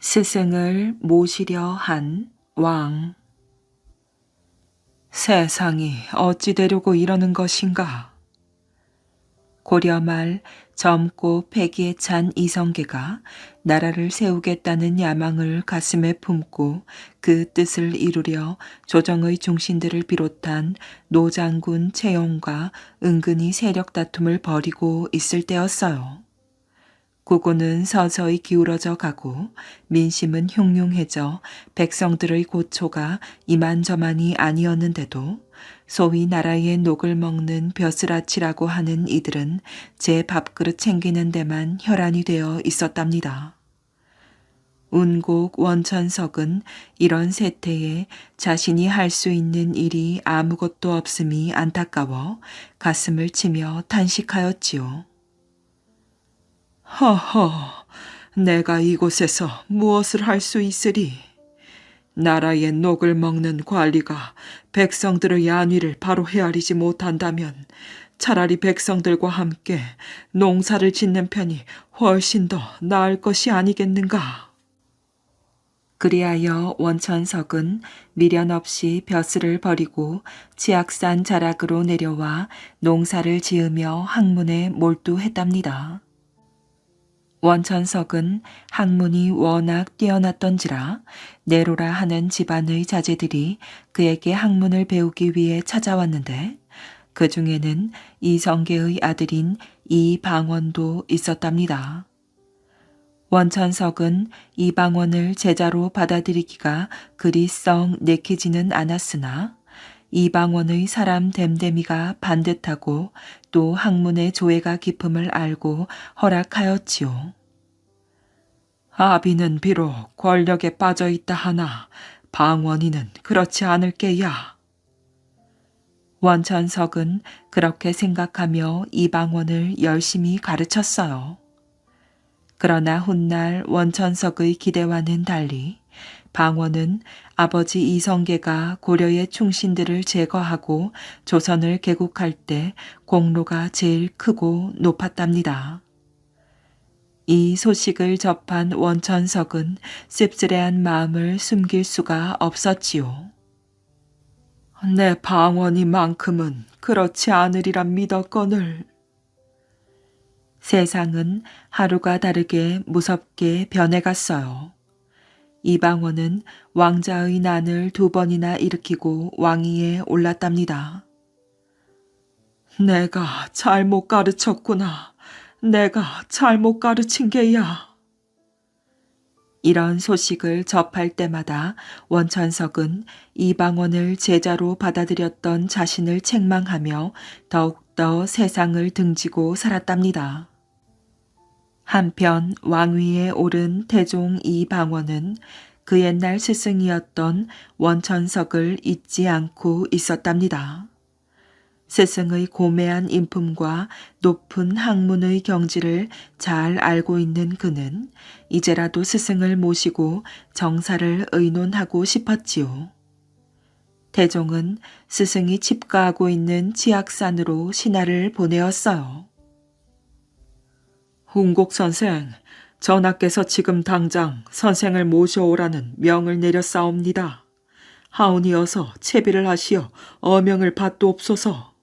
스승을 모시려 한 왕. 세상이 어찌 되려고 이러는 것인가. 고려 말 젊고 패기에 찬 이성계가 나라를 세우겠다는 야망을 가슴에 품고 그 뜻을 이루려 조정의 중신들을 비롯한 노장군 채용과 은근히 세력 다툼을 벌이고 있을 때였어요. 국군은 서서히 기울어져 가고 민심은 흉흉해져 백성들의 고초가 이만저만이 아니었는데도 소위 나라의 녹을 먹는 벼슬아치라고 하는 이들은 제 밥그릇 챙기는 데만 혈안이 되어 있었답니다. 운곡 원천석은 이런 세태에 자신이 할 수 있는 일이 아무것도 없음이 안타까워 가슴을 치며 탄식하였지요. 허허, 내가 이곳에서 무엇을 할 수 있으리? 나라의 녹을 먹는 관리가 백성들의 안위를 바로 헤아리지 못한다면 차라리 백성들과 함께 농사를 짓는 편이 훨씬 더 나을 것이 아니겠는가? 그리하여 원천석은 미련 없이 벼슬을 버리고 치악산 자락으로 내려와 농사를 지으며 학문에 몰두했답니다. 원천석은 학문이 워낙 뛰어났던지라 내로라 하는 집안의 자제들이 그에게 학문을 배우기 위해 찾아왔는데 그 중에는 이성계의 아들인 이방원도 있었답니다. 원천석은 이방원을 제자로 받아들이기가 그리 썩 내키지는 않았으나 이방원의 사람 됨됨이가 반듯하고 또 학문의 조예가 깊음을 알고 허락하였지요. 아비는 비록 권력에 빠져 있다 하나 방원이는 그렇지 않을 게야. 원천석은 그렇게 생각하며 이방원을 열심히 가르쳤어요. 그러나 훗날 원천석의 기대와는 달리 방원은 아버지 이성계가 고려의 충신들을 제거하고 조선을 개국할 때 공로가 제일 크고 높았답니다. 이 소식을 접한 원천석은 씁쓸해한 마음을 숨길 수가 없었지요. 내 방원이만큼은 그렇지 않으리란 믿었거늘. 세상은 하루가 다르게 무섭게 변해갔어요. 이방원은 왕자의 난을 2번이나 일으키고 왕위에 올랐답니다. 내가 잘못 가르쳤구나. 내가 잘못 가르친 게야. 이런 소식을 접할 때마다 원천석은 이방원을 제자로 받아들였던 자신을 책망하며 더욱더 세상을 등지고 살았답니다. 한편 왕위에 오른 태종 이방원은 그 옛날 스승이었던 원천석을 잊지 않고 있었답니다. 스승의 고매한 인품과 높은 학문의 경지를 잘 알고 있는 그는 이제라도 스승을 모시고 정사를 의논하고 싶었지요. 태종은 스승이 칩가하고 있는 치악산으로 신하를 보내었어요. 훈곡 선생, 전하께서 지금 당장 선생을 모셔오라는 명을 내렸사옵니다. 하오니 어서 채비를 하시어 어명을 받도옵소서.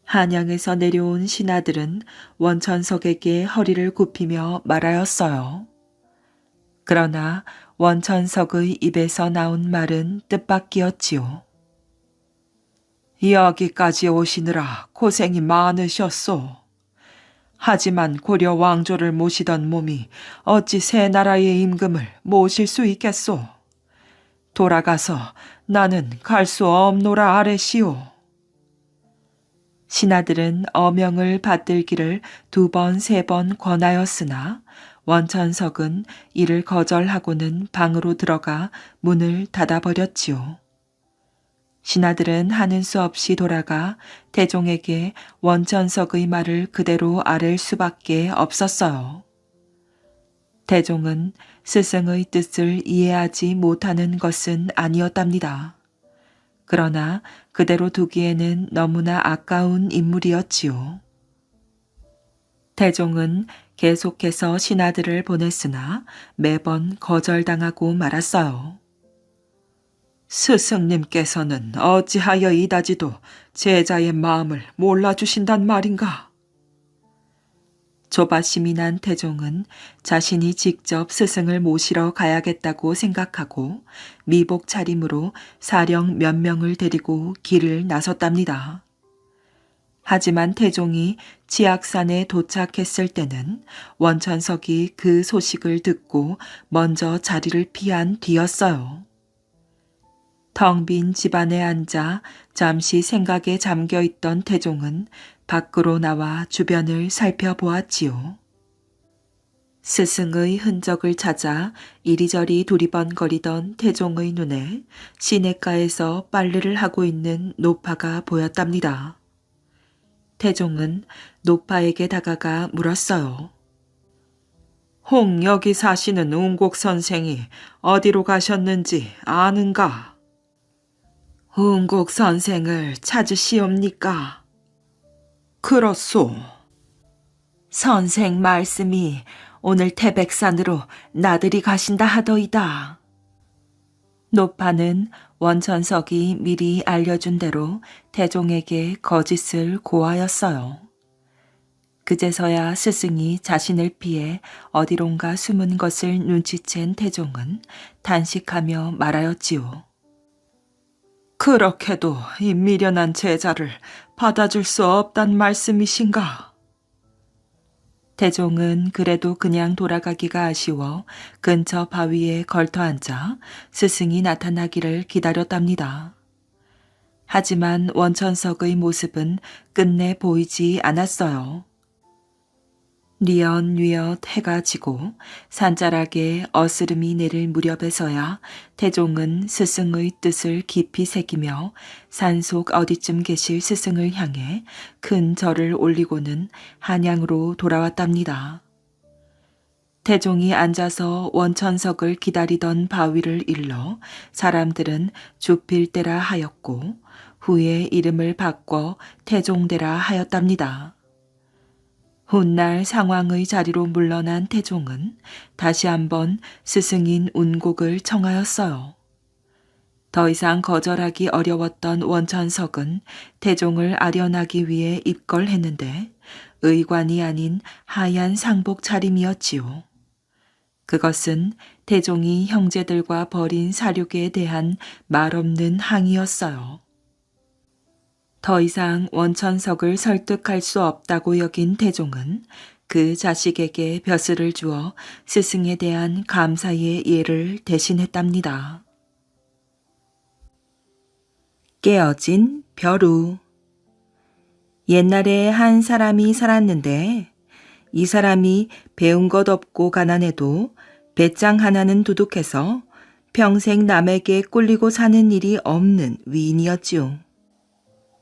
한양에서 내려온 신하들은 원천석에게 허리를 굽히며 말하였어요. 그러나 원천석의 입에서 나온 말은 뜻밖이었지요. 여기까지 오시느라 고생이 많으셨소. 하지만 고려 왕조를 모시던 몸이 어찌 새 나라의 임금을 모실 수 있겠소. 돌아가서 나는 갈 수 없노라 아뢰시오. 신하들은 어명을 받들기를 2번, 3번 권하였으나 원천석은 이를 거절하고는 방으로 들어가 문을 닫아버렸지요. 신하들은 하는 수 없이 돌아가 태종에게 원천석의 말을 그대로 아랠 수밖에 없었어요. 태종은 스승의 뜻을 이해하지 못하는 것은 아니었답니다. 그러나 그대로 두기에는 너무나 아까운 인물이었지요. 태종은 계속해서 신하들을 보냈으나 매번 거절당하고 말았어요. 스승님께서는 어찌하여 이다지도 제자의 마음을 몰라주신단 말인가? 조바심이 난 태종은 자신이 직접 스승을 모시러 가야겠다고 생각하고 미복 차림으로 사령 몇 명을 데리고 길을 나섰답니다. 하지만 태종이 치악산에 도착했을 때는 원천석이 그 소식을 듣고 먼저 자리를 피한 뒤였어요. 텅 빈 집안에 앉아 잠시 생각에 잠겨있던 태종은 밖으로 나와 주변을 살펴보았지요. 스승의 흔적을 찾아 이리저리 두리번거리던 태종의 눈에 시냇가에서 빨래를 하고 있는 노파가 보였답니다. 태종은 노파에게 다가가 물었어요. 홍 여기 사시는 웅곡 선생이 어디로 가셨는지 아는가? 웅곡 선생을 찾으시옵니까? 그렇소. 선생 말씀이 오늘 태백산으로 나들이 가신다 하더이다. 노파는 원천석이 미리 알려준 대로 태종에게 거짓을 고하였어요. 그제서야 스승이 자신을 피해 어디론가 숨은 것을 눈치챈 태종은 단식하며 말하였지요. 그렇게도 이 미련한 제자를 받아줄 수 없단 말씀이신가? 태종은 그래도 그냥 돌아가기가 아쉬워 근처 바위에 걸터앉아 스승이 나타나기를 기다렸답니다. 하지만 원천석의 모습은 끝내 보이지 않았어요. 뉘엿뉘엿 해가 지고 산자락에 어스름이 내릴 무렵에서야 태종은 스승의 뜻을 깊이 새기며 산속 어디쯤 계실 스승을 향해 큰 절을 올리고는 한양으로 돌아왔답니다. 태종이 앉아서 원천석을 기다리던 바위를 일러 사람들은 주필대라 하였고 후에 이름을 바꿔 태종대라 하였답니다. 훗날 상왕의 자리로 물러난 태종은 다시 한번 스승인 운곡을 청하였어요. 더 이상 거절하기 어려웠던 원천석은 태종을 아련하기 위해 입걸했는데 의관이 아닌 하얀 상복 차림이었지요. 그것은 태종이 형제들과 벌인 사륙에 대한 말없는 항의였어요. 더 이상 원천석을 설득할 수 없다고 여긴 태종은 그 자식에게 벼슬을 주어 스승에 대한 감사의 예를 대신했답니다. 깨어진 벼루. 옛날에 한 사람이 살았는데 이 사람이 배운 것 없고 가난해도 배짱 하나는 두둑해서 평생 남에게 꿀리고 사는 일이 없는 위인이었지요.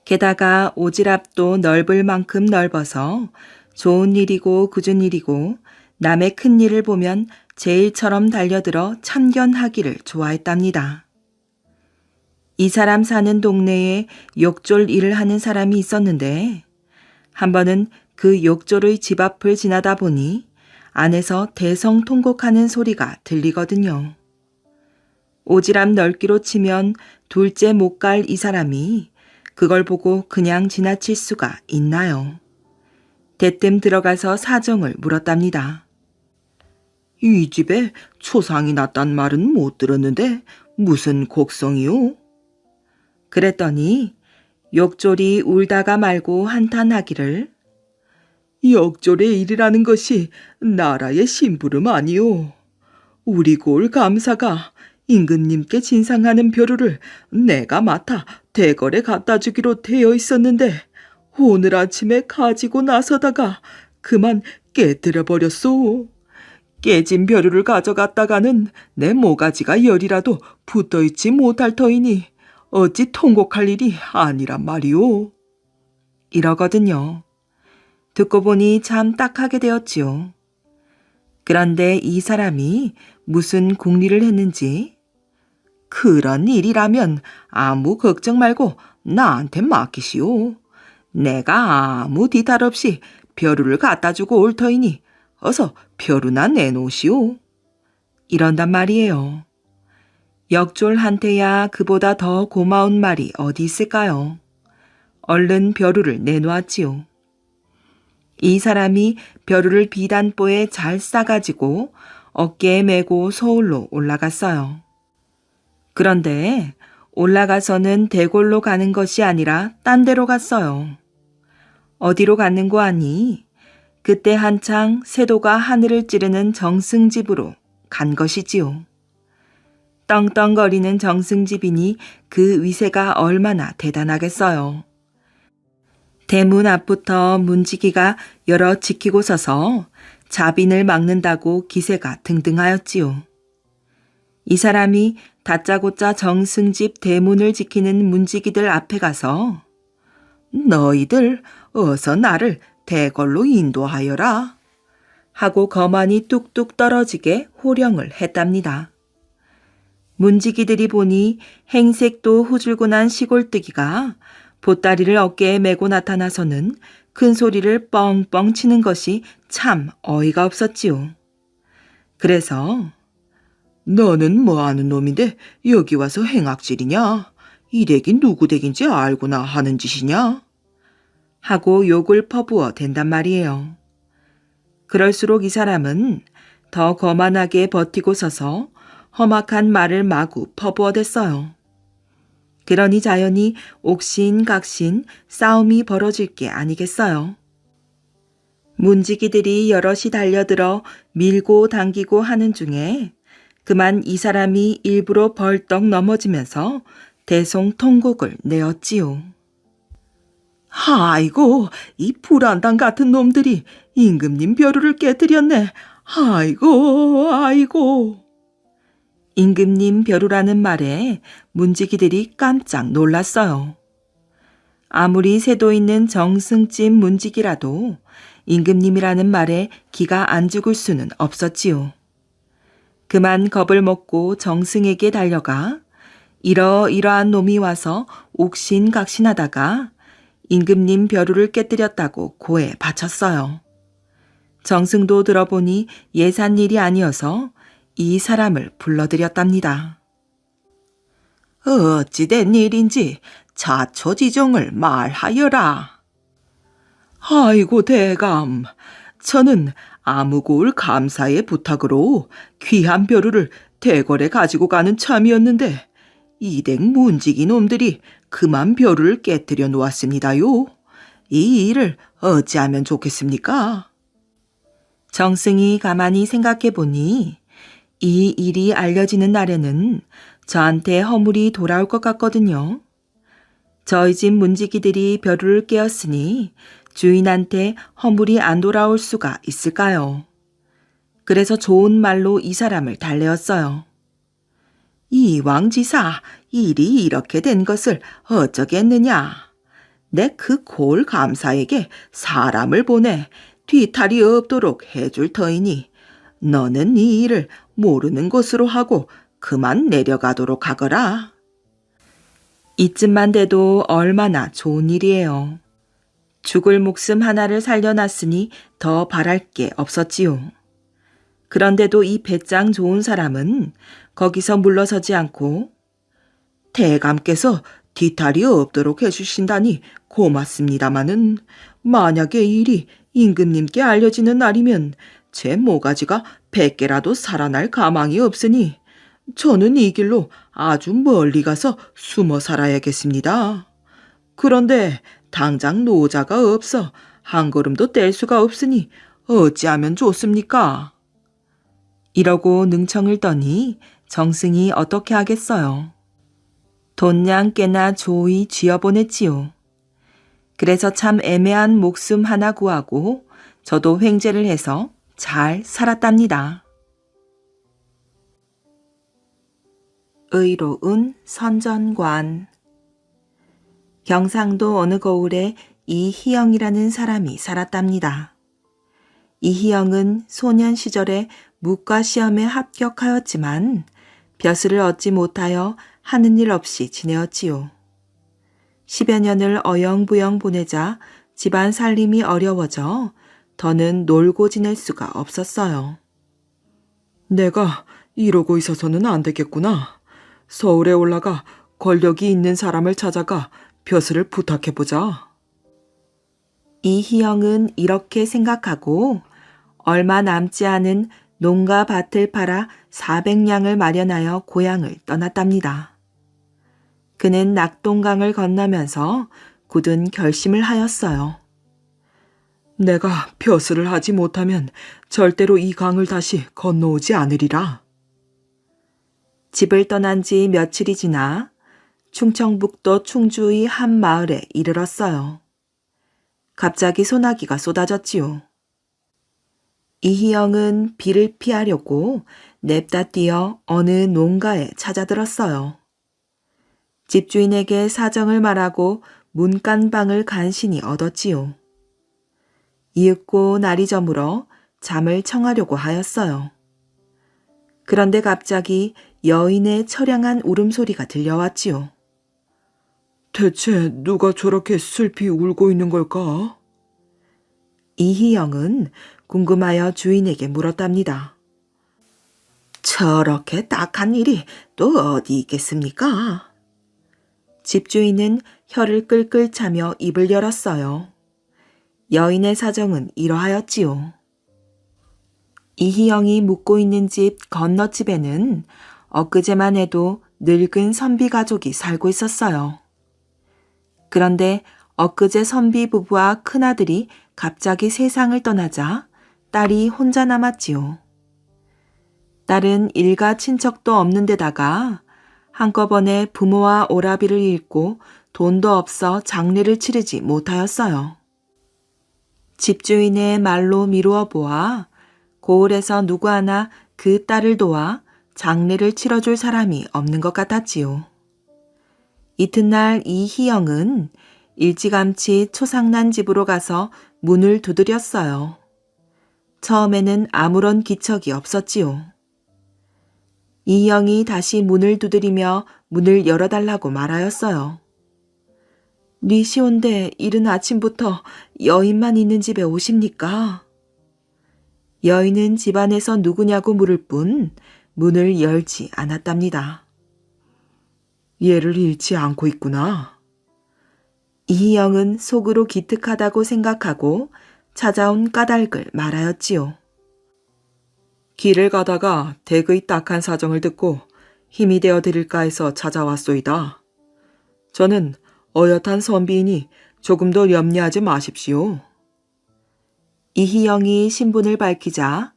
게다가 오지랖도 넓을 만큼 넓어서 좋은 일이고 굳은 일이고 남의 큰 일을 보면 제일처럼 달려들어 참견하기를 좋아했답니다. 이 사람 사는 동네에 욕졸 일을 하는 사람이 있었는데 한 번은 그 욕졸의 집 앞을 지나다 보니 안에서 대성통곡하는 소리가 들리거든요. 오지랖 넓기로 치면 둘째 못 갈 이 사람이 그걸 보고 그냥 지나칠 수가 있나요? 대뜸 들어가서 사정을 물었답니다. 이 집에 초상이 났단 말은 못 들었는데 무슨 곡성이요? 그랬더니 욕졸이 울다가 말고 한탄하기를 역졸의 일이라는 것이 나라의 심부름 아니오. 우리 골 감사가 임금님께 진상하는 벼루를 내가 맡아 대궐에 갖다 주기로 되어 있었는데 오늘 아침에 가지고 나서다가 그만 깨뜨려 버렸소. 깨진 벼루를 가져갔다가는 내 모가지가 열이라도 붙어있지 못할 터이니 어찌 통곡할 일이 아니란 말이오. 이러거든요. 듣고 보니 참 딱하게 되었지요. 그런데 이 사람이 무슨 궁리를 했는지 그런 일이라면 아무 걱정 말고 나한테 맡기시오. 내가 아무 뒤탈 없이 벼루를 갖다 주고 올 터이니 어서 벼루나 내놓으시오. 이런단 말이에요. 역졸한테야 그보다 더 고마운 말이 어디 있을까요? 얼른 벼루를 내놓았지요. 이 사람이 벼루를 비단보에 잘 싸가지고 어깨에 메고 서울로 올라갔어요. 그런데 올라가서는 대궐로 가는 것이 아니라 딴 데로 갔어요. 어디로 갔는 거 아니? 그때 한창 새도가 하늘을 찌르는 정승집으로 간 것이지요. 떵떵거리는 정승집이니 그 위세가 얼마나 대단하겠어요. 대문 앞부터 문지기가 여러 지키고 서서 자빈을 막는다고 기세가 등등하였지요. 이 사람이 다짜고짜 정승집 대문을 지키는 문지기들 앞에 가서 너희들 어서 나를 대궐로 인도하여라 하고 거만이 뚝뚝 떨어지게 호령을 했답니다. 문지기들이 보니 행색도 후줄근한 시골뜨기가 보따리를 어깨에 메고 나타나서는 큰 소리를 뻥뻥 치는 것이 참 어이가 없었지요. 그래서 너는 뭐하는 놈인데 여기 와서 행악질이냐? 이 댁이 누구 댁인지 알고나 하는 짓이냐? 하고 욕을 퍼부어 댄단 말이에요. 그럴수록 이 사람은 더 거만하게 버티고 서서 험악한 말을 마구 퍼부어댔어요. 그러니 자연히 옥신각신 싸움이 벌어질 게 아니겠어요. 문지기들이 여럿이 달려들어 밀고 당기고 하는 중에 그만 이 사람이 일부러 벌떡 넘어지면서 대송통곡을 내었지요. 아이고, 이 불안당 같은 놈들이 임금님 벼루를 깨뜨렸네. 아이고, 아이고. 임금님 벼루라는 말에 문지기들이 깜짝 놀랐어요. 아무리 새도 있는 정승집 문지기라도 임금님이라는 말에 기가 안 죽을 수는 없었지요. 그만 겁을 먹고 정승에게 달려가 이러이러한 놈이 와서 옥신각신하다가 임금님 벼루를 깨뜨렸다고 고해 바쳤어요. 정승도 들어보니 예산 일이 아니어서 이 사람을 불러들였답니다. 어찌된 일인지 자초지종을 말하여라. 아이고 대감, 저는 아무고을 감사의 부탁으로 귀한 벼루를 대궐에 가지고 가는 참이었는데 이댁 문지기 놈들이 그만 벼루를 깨뜨려 놓았습니다요. 이 일을 어찌하면 좋겠습니까? 정승이 가만히 생각해 보니 이 일이 알려지는 날에는 저한테 허물이 돌아올 것 같거든요. 저희 집 문지기들이 벼루를 깨었으니 주인한테 허물이 안 돌아올 수가 있을까요? 그래서 좋은 말로 이 사람을 달래었어요. 이 왕지사, 일이 이렇게 된 것을 어쩌겠느냐. 내 그 골 감사에게 사람을 보내 뒤탈이 없도록 해줄 터이니 너는 이 일을 모르는 것으로 하고 그만 내려가도록 하거라. 이쯤만 돼도 얼마나 좋은 일이에요. 죽을 목숨 하나를 살려놨으니 더 바랄 게 없었지요. 그런데도 이 배짱 좋은 사람은 거기서 물러서지 않고 대감께서 뒤탈이 없도록 해주신다니 고맙습니다마는 만약에 이 일이 임금님께 알려지는 날이면 제 모가지가 100개라도 살아날 가망이 없으니 저는 이 길로 아주 멀리 가서 숨어 살아야겠습니다. 그런데 당장 노자가 없어 한 걸음도 뗄 수가 없으니 어찌하면 좋습니까? 이러고 능청을 떠니 정승이 어떻게 하겠어요. 돈냥 깨나 조이 쥐어보냈지요. 그래서 참 애매한 목숨 하나 구하고 저도 횡재를 해서 잘 살았답니다. 의로운 선전관. 경상도 어느 거울에 이희영이라는 사람이 살았답니다. 이희영은 소년 시절에 무과 시험에 합격하였지만 벼슬을 얻지 못하여 하는 일 없이 지내었지요. 10여 년을 어영부영 보내자 집안 살림이 어려워져 더는 놀고 지낼 수가 없었어요. 내가 이러고 있어서는 안 되겠구나. 서울에 올라가 권력이 있는 사람을 찾아가 벼슬을 부탁해보자. 이희영은 이렇게 생각하고 얼마 남지 않은 농가 밭을 팔아 400냥을 마련하여 고향을 떠났답니다. 그는 낙동강을 건너면서 굳은 결심을 하였어요. 내가 벼슬을 하지 못하면 절대로 이 강을 다시 건너오지 않으리라. 집을 떠난 지 며칠이 지나 충청북도 충주의 한 마을에 이르렀어요. 갑자기 소나기가 쏟아졌지요. 이희영은 비를 피하려고 냅다 뛰어 어느 농가에 찾아들었어요. 집주인에게 사정을 말하고 문간방을 간신히 얻었지요. 이윽고 날이 저물어 잠을 청하려고 하였어요. 그런데 갑자기 여인의 처량한 울음소리가 들려왔지요. 대체 누가 저렇게 슬피 울고 있는 걸까? 이희영은 궁금하여 주인에게 물었답니다. 저렇게 딱한 일이 또 어디 있겠습니까? 집주인은 혀를 끌끌 차며 입을 열었어요. 여인의 사정은 이러하였지요. 이희영이 묵고 있는 집 건너집에는 엊그제만 해도 늙은 선비 가족이 살고 있었어요. 그런데 엊그제 선비 부부와 큰아들이 갑자기 세상을 떠나자 딸이 혼자 남았지요. 딸은 일가 친척도 없는 데다가 한꺼번에 부모와 오라비를 잃고 돈도 없어 장례를 치르지 못하였어요. 집주인의 말로 미루어 보아 고을에서 누구 하나 그 딸을 도와 장례를 치러줄 사람이 없는 것 같았지요. 이튿날 이희영은 일찌감치 초상난 집으로 가서 문을 두드렸어요. 처음에는 아무런 기척이 없었지요. 이희영이 다시 문을 두드리며 문을 열어달라고 말하였어요. 니시온데 이른 아침부터 여인만 있는 집에 오십니까? 여인은 집안에서 누구냐고 물을 뿐 문을 열지 않았답니다. 얘를 잃지 않고 있구나. 이희영은 속으로 기특하다고 생각하고 찾아온 까닭을 말하였지요. 길을 가다가 댁의 딱한 사정을 듣고 힘이 되어 드릴까 해서 찾아왔소이다. 저는 어엿한 선비이니 조금도 염려하지 마십시오. 이희영이 신분을 밝히자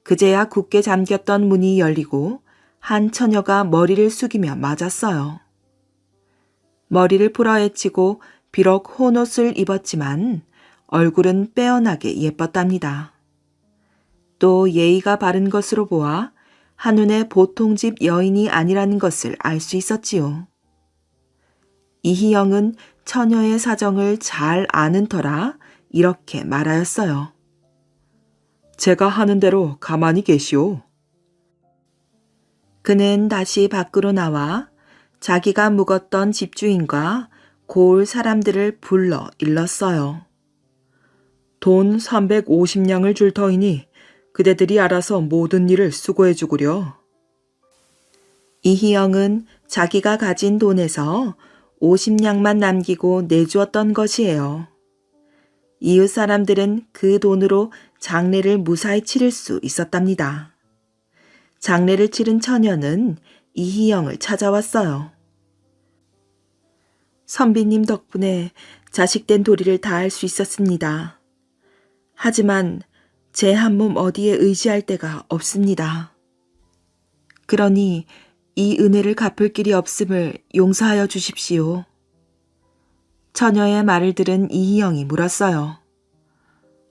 그제야 굳게 잠겼던 문이 열리고 한 처녀가 머리를 숙이며 맞았어요. 머리를 풀어헤치고 비록 혼옷을 입었지만 얼굴은 빼어나게 예뻤답니다. 또 예의가 바른 것으로 보아 한눈에 보통 집 여인이 아니라는 것을 알 수 있었지요. 이희영은 처녀의 사정을 잘 아는 터라 이렇게 말하였어요. 제가 하는 대로 가만히 계시오. 그는 다시 밖으로 나와 자기가 묵었던 집주인과 고을 사람들을 불러 일렀어요. 돈 350냥을 줄 터이니 그대들이 알아서 모든 일을 수고해 주구려. 이희영은 자기가 가진 돈에서 50냥만 남기고 내주었던 것이에요. 이웃 사람들은 그 돈으로 장례를 무사히 치를 수 있었답니다. 장례를 치른 처녀는 이희영을 찾아왔어요. 선비님 덕분에 자식된 도리를 다할 수 있었습니다. 하지만 제 한 몸 어디에 의지할 데가 없습니다. 그러니 이 은혜를 갚을 길이 없음을 용서하여 주십시오. 처녀의 말을 들은 이희영이 물었어요.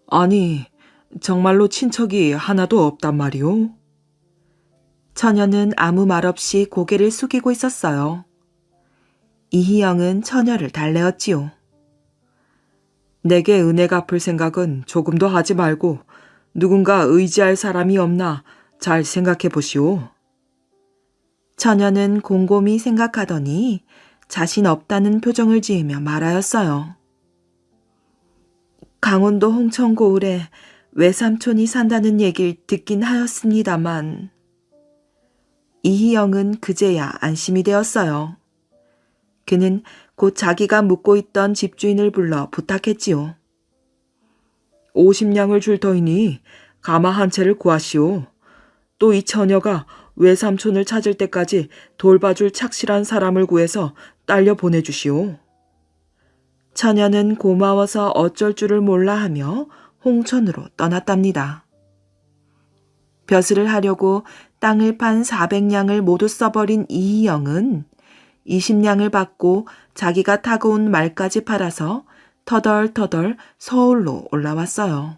아니, 정말로 친척이 하나도 없단 말이오? 처녀는 아무 말 없이 고개를 숙이고 있었어요. 이희영은 처녀를 달래었지요. 내게 은혜 갚을 생각은 조금도 하지 말고 누군가 의지할 사람이 없나 잘 생각해 보시오. 처녀는 곰곰이 생각하더니 자신 없다는 표정을 지으며 말하였어요. 강원도 홍천고을에 외삼촌이 산다는 얘기를 듣긴 하였습니다만 이희영은 그제야 안심이 되었어요. 그는 곧 자기가 묵고 있던 집주인을 불러 부탁했지요. 50냥을 줄 터이니 가마 한 채를 구하시오. 또 이 처녀가 외삼촌을 찾을 때까지 돌봐줄 착실한 사람을 구해서 딸려 보내주시오. 처녀는 고마워서 어쩔 줄을 몰라 하며 홍천으로 떠났답니다. 벼슬을 하려고 땅을 판 400냥을 모두 써버린 이희영은 20냥을 받고 자기가 타고 온 말까지 팔아서 터덜터덜 서울로 올라왔어요.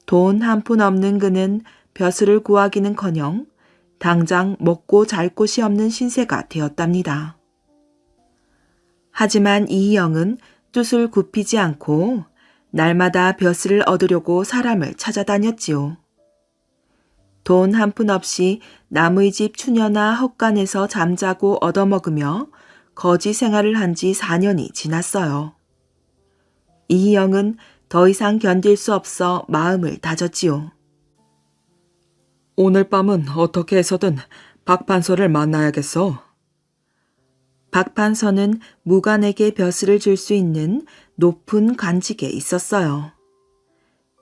돈 한 푼 없는 그는 벼슬을 구하기는커녕 당장 먹고 잘 곳이 없는 신세가 되었답니다. 하지만 이희영은 뜻을 굽히지 않고 날마다 벼슬을 얻으려고 사람을 찾아다녔지요. 돈 한 푼 없이 남의 집 추녀나 헛간에서 잠자고 얻어먹으며 거지 생활을 한 지 4년이 지났어요. 이희영은 더 이상 견딜 수 없어 마음을 다졌지요. 오늘 밤은 어떻게 해서든 박판서를 만나야겠어. 박판서는 무관에게 벼슬을 줄 수 있는 높은 관직에 있었어요.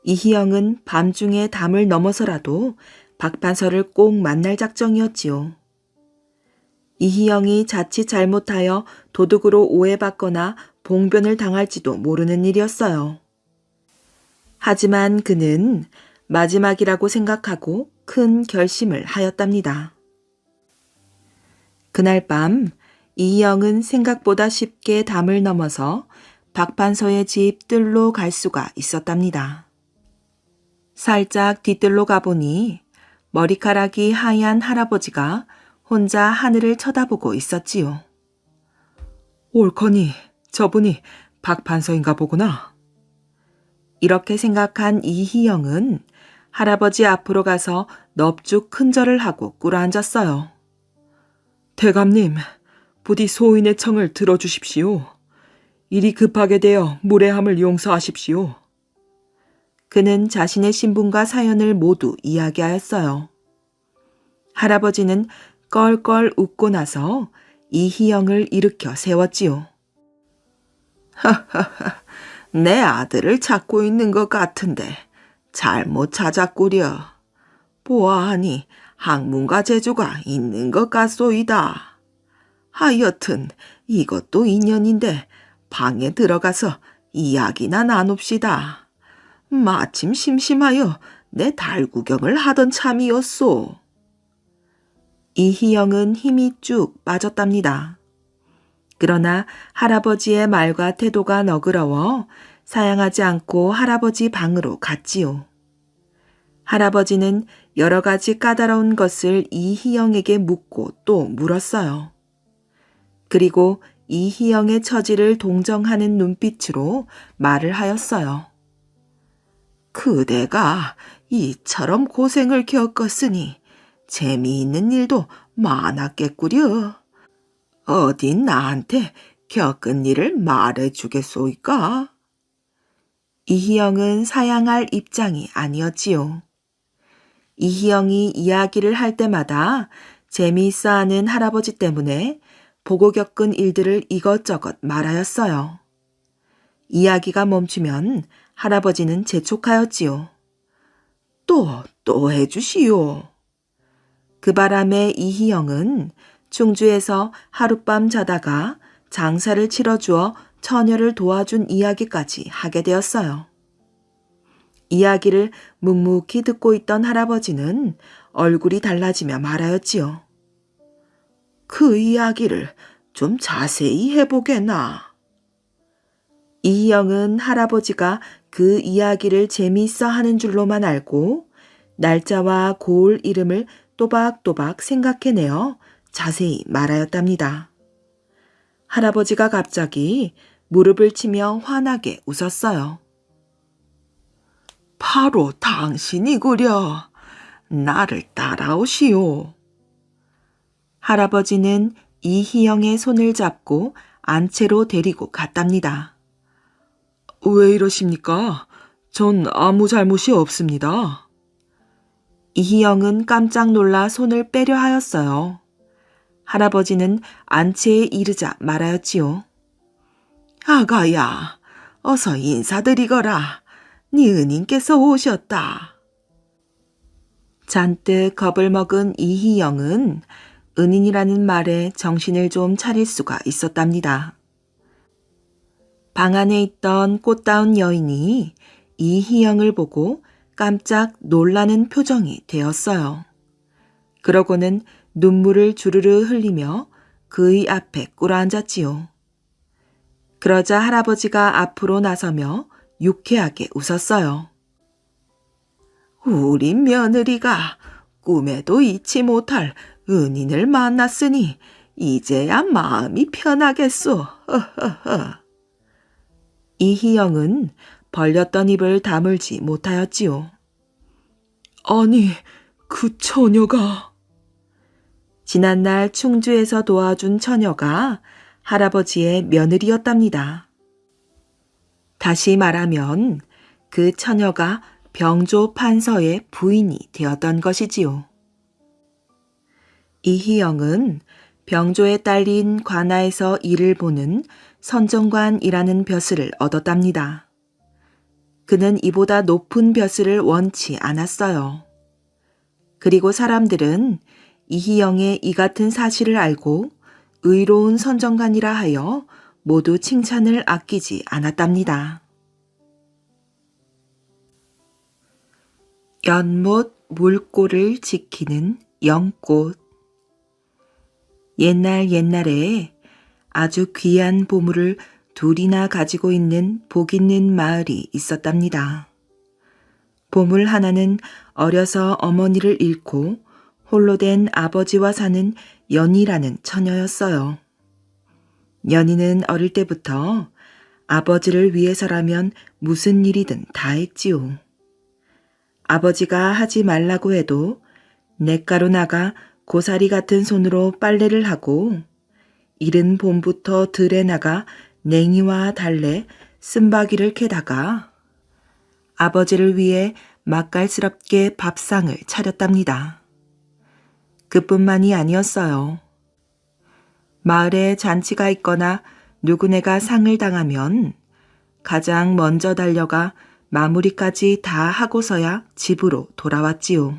이희영은 밤중에 담을 넘어서라도 박판서를 꼭 만날 작정이었지요. 이희영이 자칫 잘못하여 도둑으로 오해받거나 봉변을 당할지도 모르는 일이었어요. 하지만 그는 마지막이라고 생각하고 큰 결심을 하였답니다. 그날 밤 이희영은 생각보다 쉽게 담을 넘어서 박판서의 집 뜰로 갈 수가 있었답니다. 살짝 뒤뜰로 가보니 머리카락이 하얀 할아버지가 혼자 하늘을 쳐다보고 있었지요. 옳거니 저분이 박판서인가 보구나. 이렇게 생각한 이희영은 할아버지 앞으로 가서 넙죽 큰 절을 하고 꿇어앉았어요. 대감님, 부디 소인의 청을 들어주십시오. 일이 급하게 되어 무례함을 용서하십시오. 그는 자신의 신분과 사연을 모두 이야기하였어요. 할아버지는 껄껄 웃고 나서 이희영을 일으켜 세웠지요. 하하하, 내 아들을 찾고 있는 것 같은데 잘못 찾았구려. 보아하니 학문과 재주가 있는 것 같소이다. 하여튼 이것도 인연인데 방에 들어가서 이야기나 나눕시다. 마침 심심하여 내 달 구경을 하던 참이었소. 이희영은 힘이 쭉 빠졌답니다. 그러나 할아버지의 말과 태도가 너그러워 사양하지 않고 할아버지 방으로 갔지요. 할아버지는 여러 가지 까다로운 것을 이희영에게 묻고 또 물었어요. 그리고 이희영의 처지를 동정하는 눈빛으로 말을 하였어요. 그대가 이처럼 고생을 겪었으니 재미있는 일도 많았겠구려. 어디 나한테 겪은 일을 말해주겠소이까? 이희영은 사양할 입장이 아니었지요. 이희영이 이야기를 할 때마다 재미있어하는 할아버지 때문에 보고 겪은 일들을 이것저것 말하였어요. 이야기가 멈추면 할아버지는 재촉하였지요. 또 해주시오. 그 바람에 이희영은 충주에서 하룻밤 자다가 장사를 치러주어 처녀를 도와준 이야기까지 하게 되었어요. 이야기를 묵묵히 듣고 있던 할아버지는 얼굴이 달라지며 말하였지요. 그 이야기를 좀 자세히 해보게나. 이희영은 할아버지가 그 이야기를 재미있어 하는 줄로만 알고 날짜와 고을 이름을 또박또박 생각해내어 자세히 말하였답니다. 할아버지가 갑자기 무릎을 치며 환하게 웃었어요. 바로 당신이구려. 나를 따라오시오. 할아버지는 이희영의 손을 잡고 안채로 데리고 갔답니다. 왜 이러십니까? 전 아무 잘못이 없습니다. 이희영은 깜짝 놀라 손을 빼려 하였어요. 할아버지는 안채에 이르자 말하였지요. 아가야, 어서 인사드리거라. 네 은인께서 오셨다. 잔뜩 겁을 먹은 이희영은 은인이라는 말에 정신을 좀 차릴 수가 있었답니다. 방 안에 있던 꽃다운 여인이 이희영을 보고 깜짝 놀라는 표정이 되었어요. 그러고는 눈물을 주르르 흘리며 그의 앞에 꿇어앉았지요. 그러자 할아버지가 앞으로 나서며 유쾌하게 웃었어요. 우리 며느리가 꿈에도 잊지 못할 은인을 만났으니 이제야 마음이 편하겠소. 이희영은 벌렸던 입을 다물지 못하였지요. 아니, 그 처녀가... 지난날 충주에서 도와준 처녀가 할아버지의 며느리였답니다. 다시 말하면 그 처녀가 병조 판서의 부인이 되었던 것이지요. 이희영은 병조에 딸린 관아에서 일을 보는 선정관이라는 벼슬을 얻었답니다. 그는 이보다 높은 벼슬을 원치 않았어요. 그리고 사람들은 이희영의 이 같은 사실을 알고 의로운 선정관이라 하여 모두 칭찬을 아끼지 않았답니다. 연못 물꼬를 지키는 영꽃. 옛날에 아주 귀한 보물을 둘이나 가지고 있는 복 있는 마을이 있었답니다. 보물 하나는 어려서 어머니를 잃고 홀로 된 아버지와 사는 연희라는 처녀였어요. 연희는 어릴 때부터 아버지를 위해서라면 무슨 일이든 다 했지요. 아버지가 하지 말라고 해도 냇가로 나가 고사리 같은 손으로 빨래를 하고 이른 봄부터 들에 나가 냉이와 달래, 쓴바귀를 캐다가 아버지를 위해 맛깔스럽게 밥상을 차렸답니다. 그뿐만이 아니었어요. 마을에 잔치가 있거나 누구네가 상을 당하면 가장 먼저 달려가 마무리까지 다 하고서야 집으로 돌아왔지요.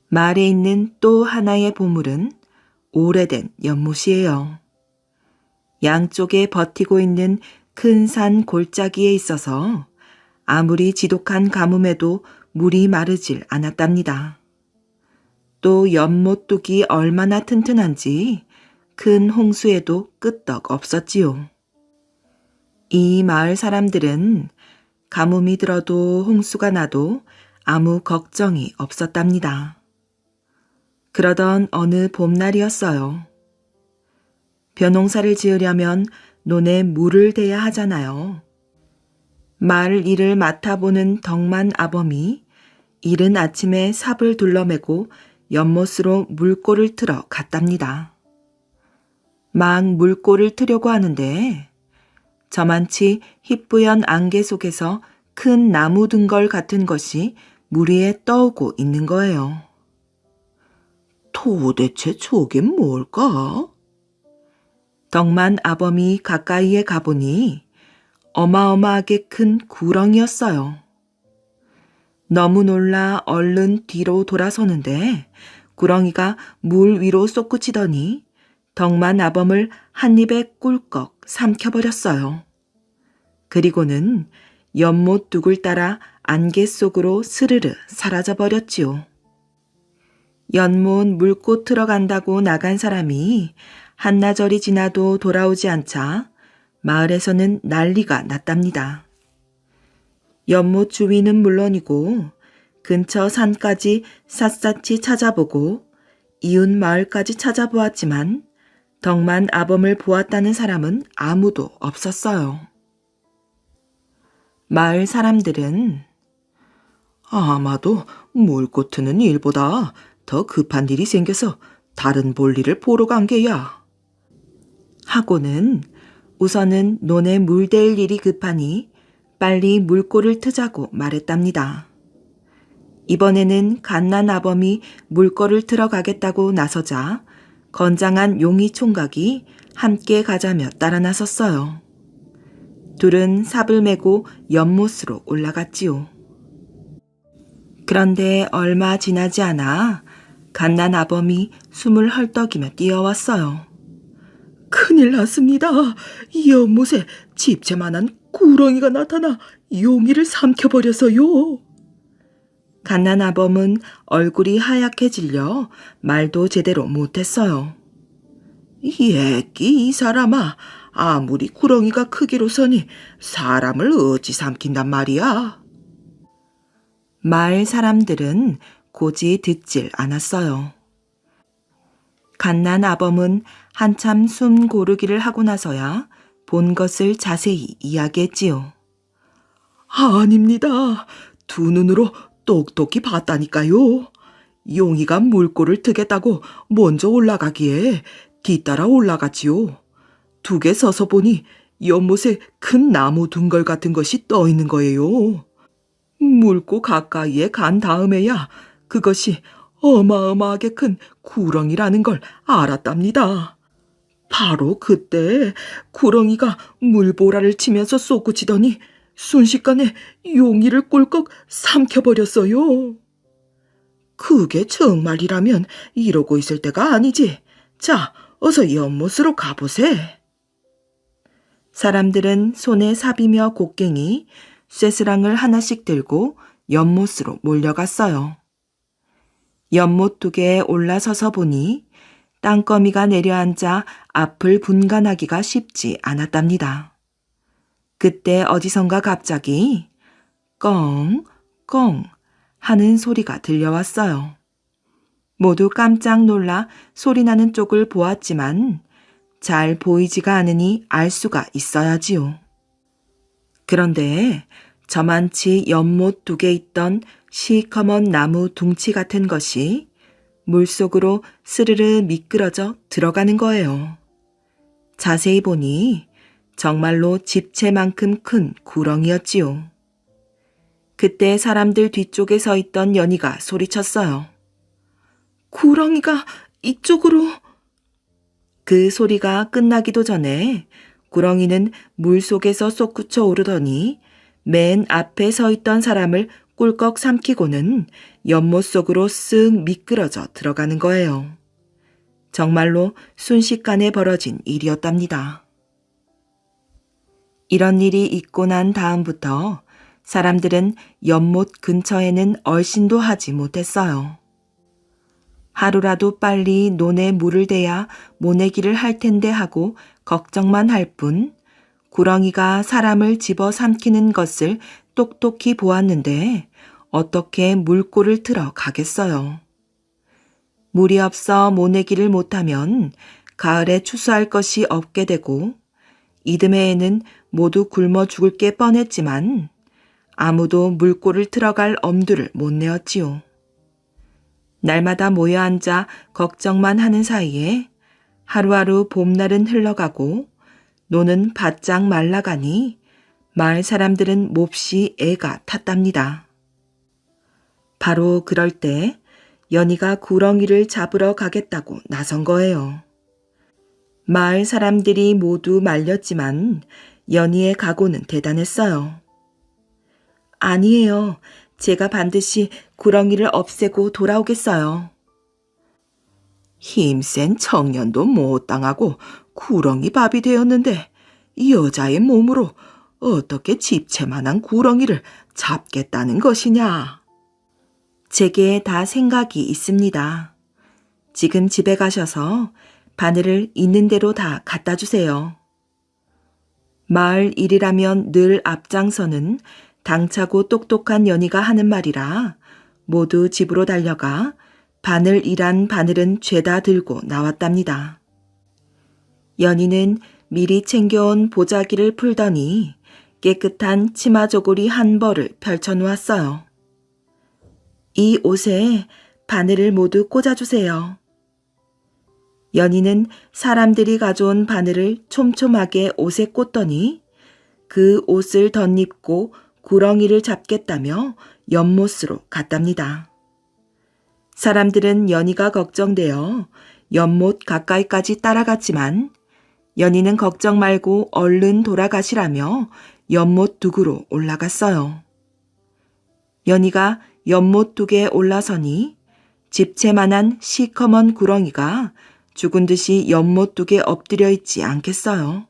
마을에 있는 또 하나의 보물은 오래된 연못이에요. 양쪽에 버티고 있는 큰 산 골짜기에 있어서 아무리 지독한 가뭄에도 물이 마르질 않았답니다. 또 연못 뚝이 얼마나 튼튼한지 큰 홍수에도 끄떡 없었지요. 이 마을 사람들은 가뭄이 들어도 홍수가 나도 아무 걱정이 없었답니다. 그러던 어느 봄날이었어요. 벼농사를 지으려면 논에 물을 대야 하잖아요. 마을 일을 맡아보는 덕만 아범이 이른 아침에 삽을 둘러매고 연못으로 물꼬를 틀어 갔답니다. 막 물꼬를 트려고 하는데 저만치 희뿌연 안개 속에서 큰 나무 등걸 같은 것이 물 위에 떠오고 있는 거예요. 도대체 저게 뭘까? 덕만 아범이 가까이에 가보니 어마어마하게 큰 구렁이었어요. 너무 놀라 얼른 뒤로 돌아서는데 구렁이가 물 위로 솟구치더니 덕만 아범을 한 입에 꿀꺽 삼켜버렸어요. 그리고는 연못 둑을 따라 안개 속으로 스르르 사라져버렸지요. 연못 물고 들어간다고 나간 사람이 한나절이 지나도 돌아오지 않자 마을에서는 난리가 났답니다. 연못 주위는 물론이고 근처 산까지 샅샅이 찾아보고 이웃 마을까지 찾아보았지만 덕만 아범을 보았다는 사람은 아무도 없었어요. 마을 사람들은 아마도 물고 트는 일보다 더 급한 일이 생겨서 다른 볼일을 보러 간 게야 하고는 우선은 논에 물댈 일이 급하니 빨리 물꼬를 트자고 말했답니다. 이번에는 갓난아범이 물꼬를 틀어 가겠다고 나서자 건장한 용의 총각이 함께 가자며 따라 나섰어요. 둘은 삽을 메고 연못으로 올라갔지요. 그런데 얼마 지나지 않아 갓난아범이 숨을 헐떡이며 뛰어왔어요. 큰일 났습니다. 연못에 집채만한 구렁이가 나타나 용이를 삼켜버려서요. 갓난아범은 얼굴이 하얗게 질려 말도 제대로 못했어요. 예끼 이 사람아, 아무리 구렁이가 크기로서니 사람을 어찌 삼킨단 말이야. 마을 사람들은 고지 듣질 않았어요. 갓난아범은 한참 숨 고르기를 하고 나서야 본 것을 자세히 이야기했지요. 아닙니다. 두 눈으로 똑똑히 봤다니까요. 용이가 물꼬를 트겠다고 먼저 올라가기에 뒤따라 올라갔지요. 두 개 서서 보니 연못에 큰 나무 둥걸 같은 것이 떠 있는 거예요. 물꼬 가까이에 간 다음에야 그것이 어마어마하게 큰 구렁이라는 걸 알았답니다. 바로 그때 구렁이가 물보라를 치면서 솟구치더니 순식간에 용이를 꿀꺽 삼켜버렸어요. 그게 정말이라면 이러고 있을 때가 아니지. 자, 어서 연못으로 가보세. 사람들은 손에 삽이며 곡괭이, 쇠스랑을 하나씩 들고 연못으로 몰려갔어요. 연못 두 개에 올라서서 보니 땅거미가 내려앉아 앞을 분간하기가 쉽지 않았답니다. 그때 어디선가 갑자기 껑, 껑 하는 소리가 들려왔어요. 모두 깜짝 놀라 소리나는 쪽을 보았지만 잘 보이지가 않으니 알 수가 있어야지요. 그런데 저만치 연못 두 개 있던 시커먼 나무 둥치 같은 것이 물속으로 스르르 미끄러져 들어가는 거예요. 자세히 보니 정말로 집채만큼 큰 구렁이었지요. 그때 사람들 뒤쪽에 서 있던 연희가 소리쳤어요. 구렁이가 이쪽으로... 그 소리가 끝나기도 전에 구렁이는 물속에서 솟구쳐 오르더니 맨 앞에 서 있던 사람을 꿀꺽 삼키고는 연못 속으로 쓱 미끄러져 들어가는 거예요. 정말로 순식간에 벌어진 일이었답니다. 이런 일이 있고 난 다음부터 사람들은 연못 근처에는 얼씬도 하지 못했어요. 하루라도 빨리 논에 물을 대야 모내기를 할 텐데 하고 걱정만 할 뿐 구렁이가 사람을 집어 삼키는 것을 똑똑히 보았는데 어떻게 물꼬를 틀어 가겠어요. 물이 없어 모내기를 못하면 가을에 추수할 것이 없게 되고 이듬해에는 모두 굶어 죽을 게 뻔했지만 아무도 물꼬를 틀어갈 엄두를 못 내었지요. 날마다 모여 앉아 걱정만 하는 사이에 하루하루 봄날은 흘러가고 노는 바짝 말라가니 마을 사람들은 몹시 애가 탔답니다. 바로 그럴 때 연희가 구렁이를 잡으러 가겠다고 나선 거예요. 마을 사람들이 모두 말렸지만 연희의 각오는 대단했어요. 아니에요. 제가 반드시 구렁이를 없애고 돌아오겠어요. 힘센 청년도 못 당하고 구렁이 밥이 되었는데 이 여자의 몸으로 어떻게 집채만한 구렁이를 잡겠다는 것이냐. 제게 다 생각이 있습니다. 지금 집에 가셔서 바늘을 있는 대로 다 갖다 주세요. 마을 일이라면 늘 앞장서는 당차고 똑똑한 연희가 하는 말이라 모두 집으로 달려가 바늘이란 바늘은 죄다 들고 나왔답니다. 연희는 미리 챙겨온 보자기를 풀더니 깨끗한 치마 저고리 한 벌을 펼쳐놓았어요. 이 옷에 바늘을 모두 꽂아주세요. 연희는 사람들이 가져온 바늘을 촘촘하게 옷에 꽂더니 그 옷을 덧입고 구렁이를 잡겠다며 연못으로 갔답니다. 사람들은 연희가 걱정되어 연못 가까이까지 따라갔지만 연희는 걱정 말고 얼른 돌아가시라며 연못 두구로 올라갔어요. 연희가 연못 둑에 올라서니 집채만한 시커먼 구렁이가 죽은 듯이 연못 둑에 엎드려 있지 않겠어요.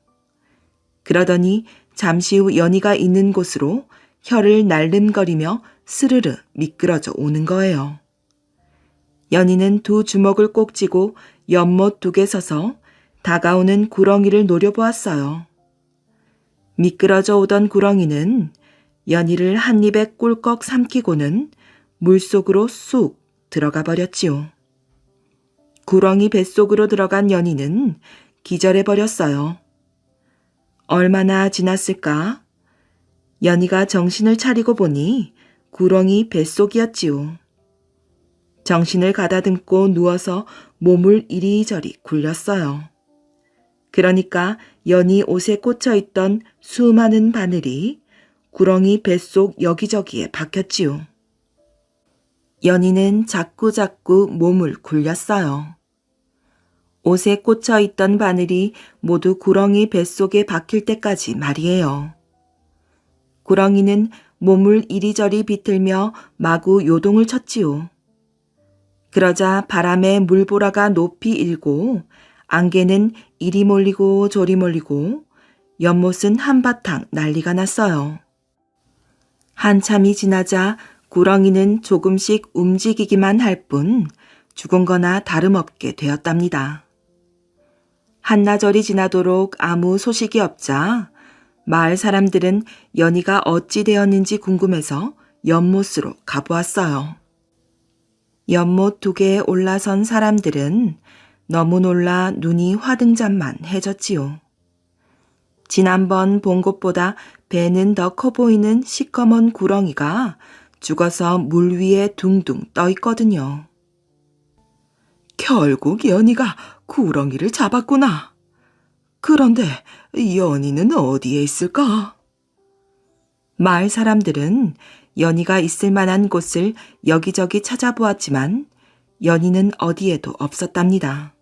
그러더니 잠시 후 연희가 있는 곳으로 혀를 날름거리며 스르르 미끄러져 오는 거예요. 연희는 두 주먹을 꼭 쥐고 연못 둑에 서서 다가오는 구렁이를 노려보았어요. 미끄러져 오던 구렁이는 연희를 한 입에 꿀꺽 삼키고는 물속으로 쑥 들어가 버렸지요. 구렁이 뱃속으로 들어간 연희는 기절해 버렸어요. 얼마나 지났을까? 연희가 정신을 차리고 보니 구렁이 뱃속이었지요. 정신을 가다듬고 누워서 몸을 이리저리 굴렸어요. 그러니까 연희 옷에 꽂혀 있던 수많은 바늘이 구렁이 뱃속 여기저기에 박혔지요. 연희는 자꾸자꾸 몸을 굴렸어요. 옷에 꽂혀 있던 바늘이 모두 구렁이 뱃속에 박힐 때까지 말이에요. 구렁이는 몸을 이리저리 비틀며 마구 요동을 쳤지요. 그러자 바람에 물보라가 높이 일고 안개는 이리 몰리고 저리 몰리고 연못은 한바탕 난리가 났어요. 한참이 지나자 구렁이는 조금씩 움직이기만 할 뿐 죽은 거나 다름없게 되었답니다. 한나절이 지나도록 아무 소식이 없자 마을 사람들은 연희가 어찌 되었는지 궁금해서 연못으로 가보았어요. 연못 두개에 올라선 사람들은 너무 놀라 눈이 화등잔만 해졌지요. 지난번 본 것보다 배는 더 커 보이는 시커먼 구렁이가 죽어서 물 위에 둥둥 떠 있거든요. 결국 연희가 구렁이를 잡았구나. 그런데 연희는 어디에 있을까? 마을 사람들은 연희가 있을 만한 곳을 여기저기 찾아보았지만 연희는 어디에도 없었답니다.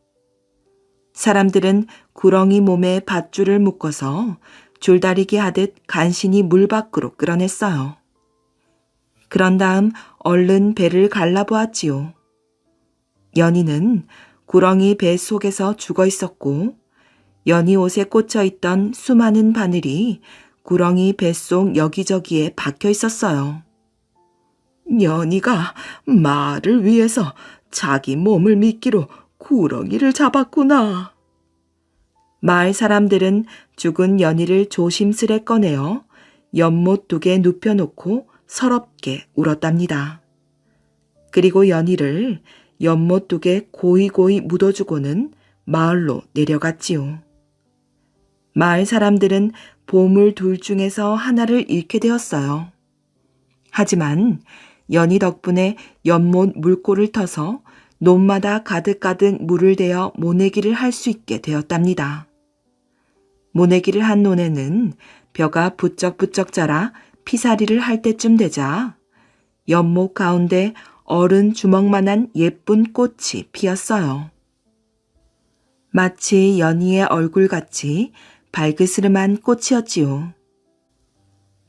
사람들은 구렁이 몸에 밧줄을 묶어서 줄다리기 하듯 간신히 물 밖으로 끌어냈어요. 그런 다음 얼른 배를 갈라보았지요. 연희는 구렁이 배 속에서 죽어 있었고 연희 옷에 꽂혀 있던 수많은 바늘이 구렁이 뱃속 여기저기에 박혀 있었어요. 연희가 말을 위해서 자기 몸을 미끼로 구렁이를 잡았구나. 마을 사람들은 죽은 연희를 조심스레 꺼내어 연못 둑에 눕혀놓고 서럽게 울었답니다. 그리고 연희를 연못 둑에 고이고이 묻어주고는 마을로 내려갔지요. 마을 사람들은 보물 둘 중에서 하나를 잃게 되었어요. 하지만 연희 덕분에 연못 물꼬를 터서 논마다 가득가득 물을 대어 모내기를 할 수 있게 되었답니다. 모내기를 한 논에는 벼가 부쩍부쩍 자라 피살이를 할 때쯤 되자 연못 가운데 어른 주먹만한 예쁜 꽃이 피었어요. 마치 연희의 얼굴같이 발그스름한 꽃이었지요.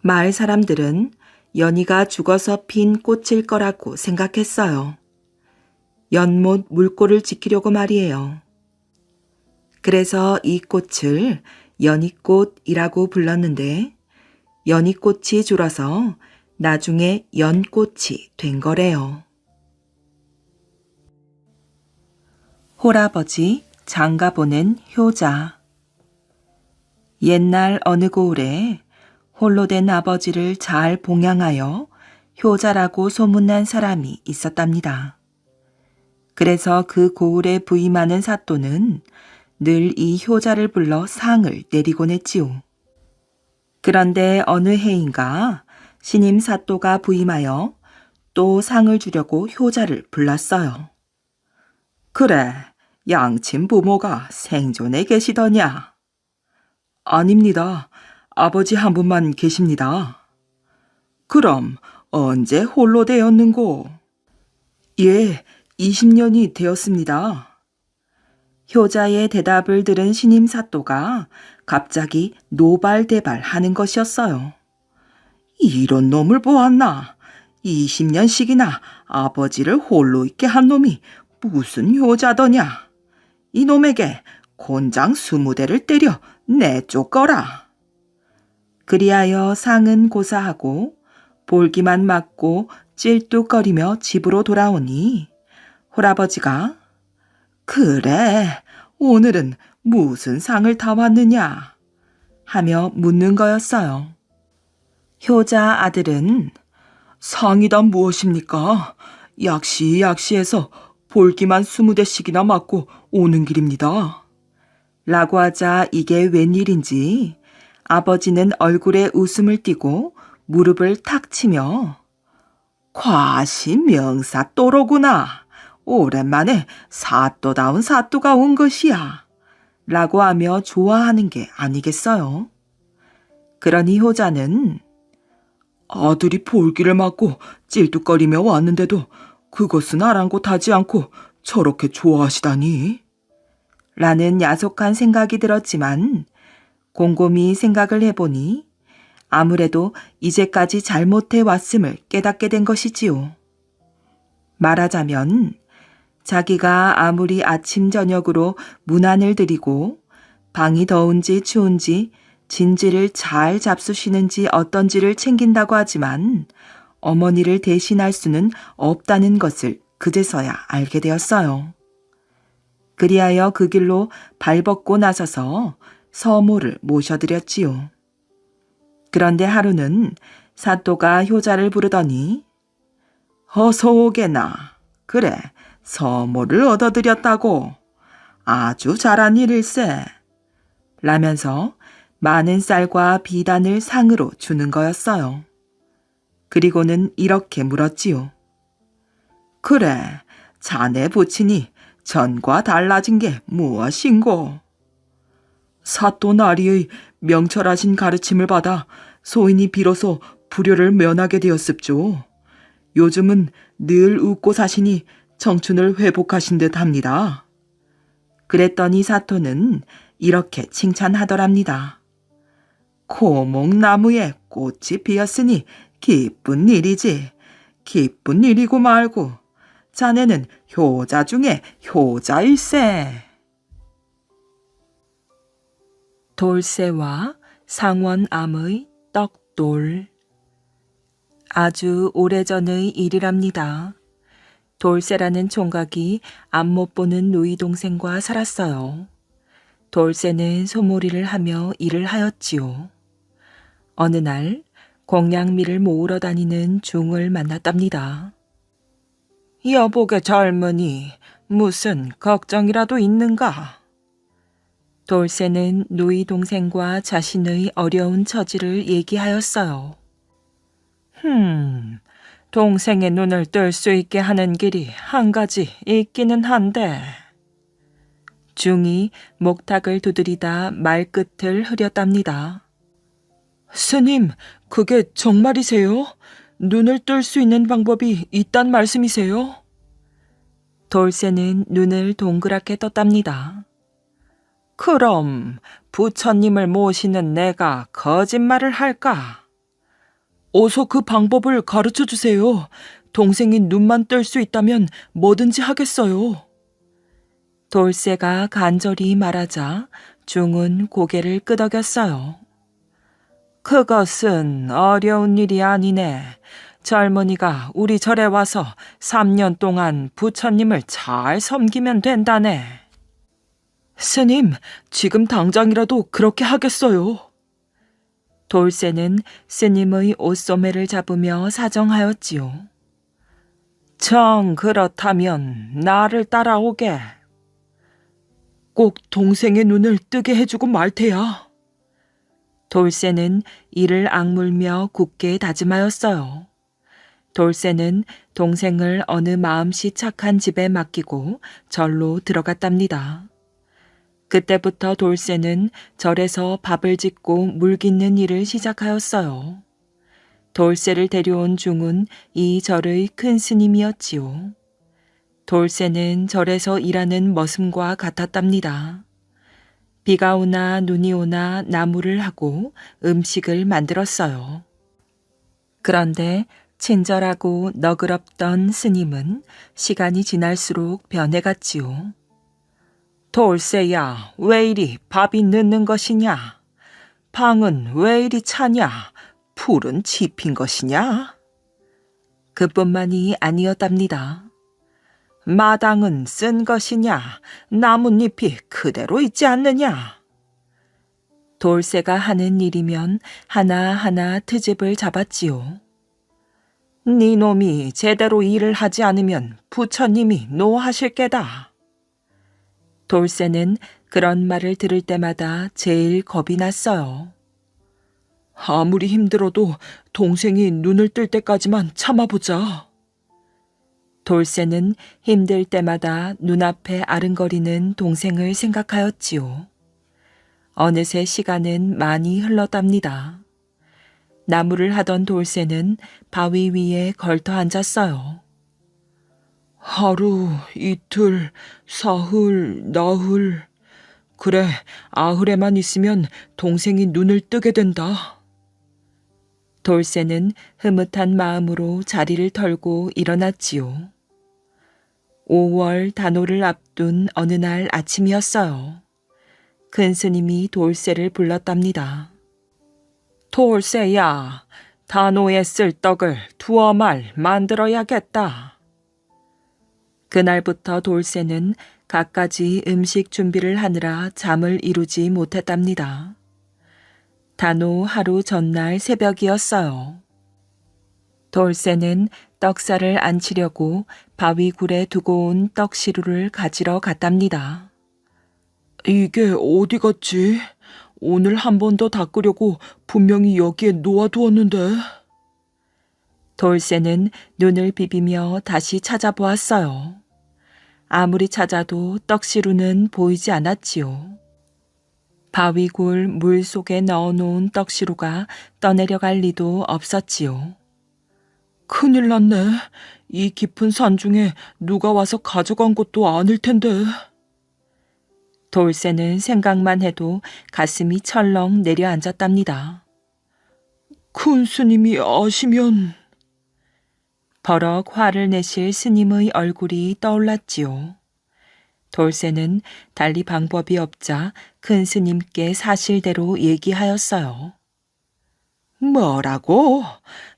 마을 사람들은 연희가 죽어서 핀 꽃일 거라고 생각했어요. 연못 물꼬를 지키려고 말이에요. 그래서 이 꽃을 연희꽃이라고 불렀는데 연희꽃이 줄어서 나중에 연꽃이 된 거래요. 홀아버지 장가 보낸 효자. 옛날 어느 고을에 홀로 된 아버지를 잘 봉양하여 효자라고 소문난 사람이 있었답니다. 그래서 그 고을에 부임하는 사또는 늘 이 효자를 불러 상을 내리곤 했지요. 그런데 어느 해인가 신임 사또가 부임하여 또 상을 주려고 효자를 불렀어요. 그래, 양친 부모가 생존에 계시더냐? 아닙니다. 아버지 한 분만 계십니다. 그럼 언제 홀로 되었는고? 예, 20년이 되었습니다. 효자의 대답을 들은 신임 사또가 갑자기 노발대발 하는 것이었어요. 이런 놈을 보았나? 20년씩이나 아버지를 홀로 있게 한 놈이 무슨 효자더냐? 이놈에게 곤장 20대를 때려 내쫓거라. 그리하여 상은 고사하고 볼기만 맞고 찔뚝거리며 집으로 돌아오니 홀아버지가 그래, 오늘은 무슨 상을 타왔느냐? 하며 묻는 거였어요. 효자 아들은 상이다 무엇입니까? 약시해서 볼기만 20대씩이나 맞고 오는 길입니다. 라고 하자 이게 웬일인지 아버지는 얼굴에 웃음을 띠고 무릎을 탁 치며 과시명사 또로구나. 오랜만에 사또다운 사또가 온 것이야. 라고 하며 좋아하는 게 아니겠어요. 그러니 효자는 아들이 볼기를 맞고 찔뚝거리며 왔는데도 그것은 아랑곳하지 않고 저렇게 좋아하시다니. 라는 야속한 생각이 들었지만 곰곰이 생각을 해보니 아무래도 이제까지 잘못해 왔음을 깨닫게 된 것이지요. 말하자면 자기가 아무리 아침 저녁으로 문안을 드리고 방이 더운지 추운지 진지를 잘 잡수시는지 어떤지를 챙긴다고 하지만 어머니를 대신할 수는 없다는 것을 그제서야 알게 되었어요. 그리하여 그 길로 발벗고 나서서 서모를 모셔드렸지요. 그런데 하루는 사또가 효자를 부르더니 어서 오게나. 그래, 서모를 얻어드렸다고. 아주 잘한 일일세. 라면서 많은 쌀과 비단을 상으로 주는 거였어요. 그리고는 이렇게 물었지요. 그래, 자네 부친이 전과 달라진 게 무엇인고? 사또 나리의 명철하신 가르침을 받아 소인이 비로소 불효를 면하게 되었습죠. 요즘은 늘 웃고 사시니 청춘을 회복하신 듯 합니다. 그랬더니 사또는 이렇게 칭찬하더랍니다. 고목나무에 꽃이 피었으니 기쁜 일이지. 기쁜 일이고 말고. 자네는 효자 중에 효자일세. 돌쇠와 상원암의 떡돌. 아주 오래전의 일이랍니다. 돌쇠라는 총각이 앞 못 보는 누이 동생과 살았어요. 돌쇠는 소몰이를 하며 일을 하였지요. 어느 날 공양미를 모으러 다니는 중을 만났답니다. 여보게 젊은이, 무슨 걱정이라도 있는가? 돌쇠는 누이 동생과 자신의 어려운 처지를 얘기하였어요. 동생의 눈을 뜰 수 있게 하는 길이 한 가지 있기는 한데. 중이 목탁을 두드리다 말끝을 흐렸답니다. 스님, 그게 정말이세요? 눈을 뜰 수 있는 방법이 있단 말씀이세요? 돌쇠는 눈을 동그랗게 떴답니다. 그럼 부처님을 모시는 내가 거짓말을 할까? 어서 그 방법을 가르쳐 주세요. 동생이 눈만 뜰 수 있다면 뭐든지 하겠어요. 돌쇠가 간절히 말하자 중은 고개를 끄덕였어요. 그것은 어려운 일이 아니네. 젊은이가 우리 절에 와서 3년 동안 부처님을 잘 섬기면 된다네. 스님, 지금 당장이라도 그렇게 하겠어요. 돌쇠는 스님의 옷소매를 잡으며 사정하였지요. 정 그렇다면 나를 따라오게. 꼭 동생의 눈을 뜨게 해주고 말 테야. 돌쇠는 이를 악물며 굳게 다짐하였어요. 돌쇠는 동생을 어느 마음씨 착한 집에 맡기고 절로 들어갔답니다. 그때부터 돌쇠는 절에서 밥을 짓고 물 깃는 일을 시작하였어요. 돌쇠를 데려온 중은 이 절의 큰 스님이었지요. 돌쇠는 절에서 일하는 머슴과 같았답니다. 비가 오나 눈이 오나 나무를 하고 음식을 만들었어요. 그런데 친절하고 너그럽던 스님은 시간이 지날수록 변해갔지요. 돌쇠야, 왜 이리 밥이 늦는 것이냐? 방은 왜 이리 차냐? 풀은 지핀 것이냐? 그뿐만이 아니었답니다. 마당은 쓴 것이냐? 나뭇잎이 그대로 있지 않느냐? 돌쇠가 하는 일이면 하나하나 트집을 잡았지요. 네 놈이 제대로 일을 하지 않으면 부처님이 노하실 게다. 돌쇠는 그런 말을 들을 때마다 제일 겁이 났어요. 아무리 힘들어도 동생이 눈을 뜰 때까지만 참아보자. 돌쇠는 힘들 때마다 눈앞에 아른거리는 동생을 생각하였지요. 어느새 시간은 많이 흘렀답니다. 나무를 하던 돌쇠는 바위 위에 걸터 앉았어요. 하루, 이틀, 사흘, 나흘. 그래, 아흘에만 있으면 동생이 눈을 뜨게 된다. 돌쇠는 흐뭇한 마음으로 자리를 털고 일어났지요. 5월 단오를 앞둔 어느 날 아침이었어요. 큰 스님이 돌쇠를 불렀답니다. 돌쇠야, 단오에 쓸 떡을 두어 말 만들어야겠다. 그날부터 돌쇠는 갖가지 음식 준비를 하느라 잠을 이루지 못했답니다. 단오 하루 전날 새벽이었어요. 돌쇠는 떡살을 안치려고 바위 굴에 두고 온 떡시루를 가지러 갔답니다. 이게 어디 갔지? 오늘 한 번 더 닦으려고 분명히 여기에 놓아두었는데. 돌쇠는 눈을 비비며 다시 찾아보았어요. 아무리 찾아도 떡시루는 보이지 않았지요. 바위굴 물 속에 넣어놓은 떡시루가 떠내려갈 리도 없었지요. 큰일 났네. 이 깊은 산 중에 누가 와서 가져간 것도 아닐 텐데. 돌쇠는 생각만 해도 가슴이 철렁 내려앉았답니다. 큰 스님이 아시면... 버럭 화를 내실 스님의 얼굴이 떠올랐지요. 돌쇠는 달리 방법이 없자 큰 스님께 사실대로 얘기하였어요. 뭐라고?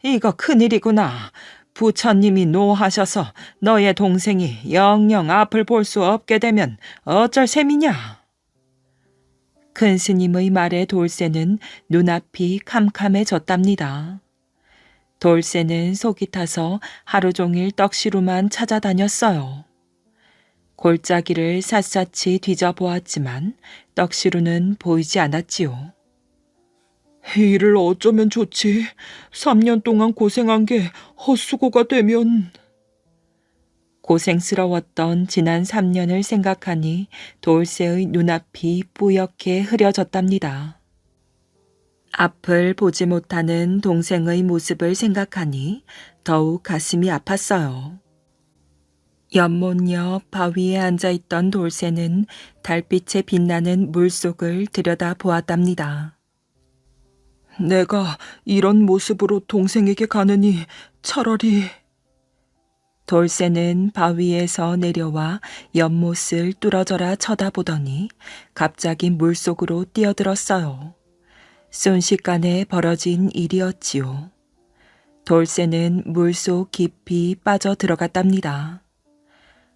이거 큰일이구나. 부처님이 노하셔서 너의 동생이 영영 앞을 볼 수 없게 되면 어쩔 셈이냐? 큰 스님의 말에 돌쇠는 눈앞이 캄캄해졌답니다. 돌쇠는 속이 타서 하루 종일 떡시루만 찾아다녔어요. 골짜기를 샅샅이 뒤져보았지만 떡시루는 보이지 않았지요. 일을 어쩌면 좋지. 3년 동안 고생한 게 헛수고가 되면... 고생스러웠던 지난 3년을 생각하니 돌쇠의 눈앞이 뿌옇게 흐려졌답니다. 앞을 보지 못하는 동생의 모습을 생각하니 더욱 가슴이 아팠어요. 연못 옆 바위에 앉아있던 돌쇠는 달빛에 빛나는 물속을 들여다보았답니다. 내가 이런 모습으로 동생에게 가느니 차라리... 돌쇠는 바위에서 내려와 연못을 뚫어져라 쳐다보더니 갑자기 물속으로 뛰어들었어요. 순식간에 벌어진 일이었지요. 돌쇠는 물속 깊이 빠져 들어갔답니다.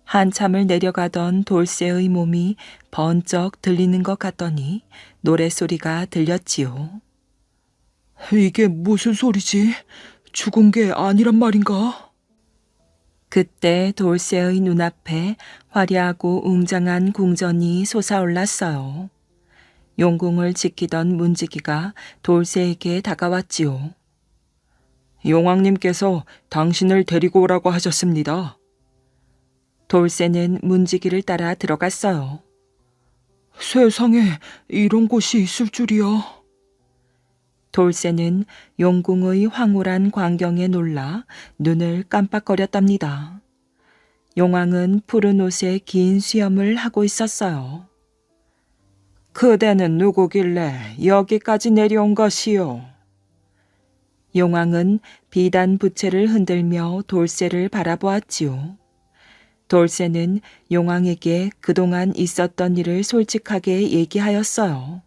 한참을 내려가던 돌쇠의 몸이 번쩍 들리는 것 같더니 노랫소리가 들렸지요. 이게 무슨 소리지? 죽은 게 아니란 말인가? 그때 돌쇠의 눈앞에 화려하고 웅장한 궁전이 솟아올랐어요. 용궁을 지키던 문지기가 돌쇠에게 다가왔지요. 용왕님께서 당신을 데리고 오라고 하셨습니다. 돌쇠는 문지기를 따라 들어갔어요. 세상에 이런 곳이 있을 줄이야. 돌쇠는 용궁의 황홀한 광경에 놀라 눈을 깜빡거렸답니다. 용왕은 푸른 옷에 긴 수염을 하고 있었어요. 그대는 누구길래 여기까지 내려온 것이요? 용왕은 비단 부채를 흔들며 돌쇠를 바라보았지요. 돌쇠는 용왕에게 그동안 있었던 일을 솔직하게 얘기하였어요.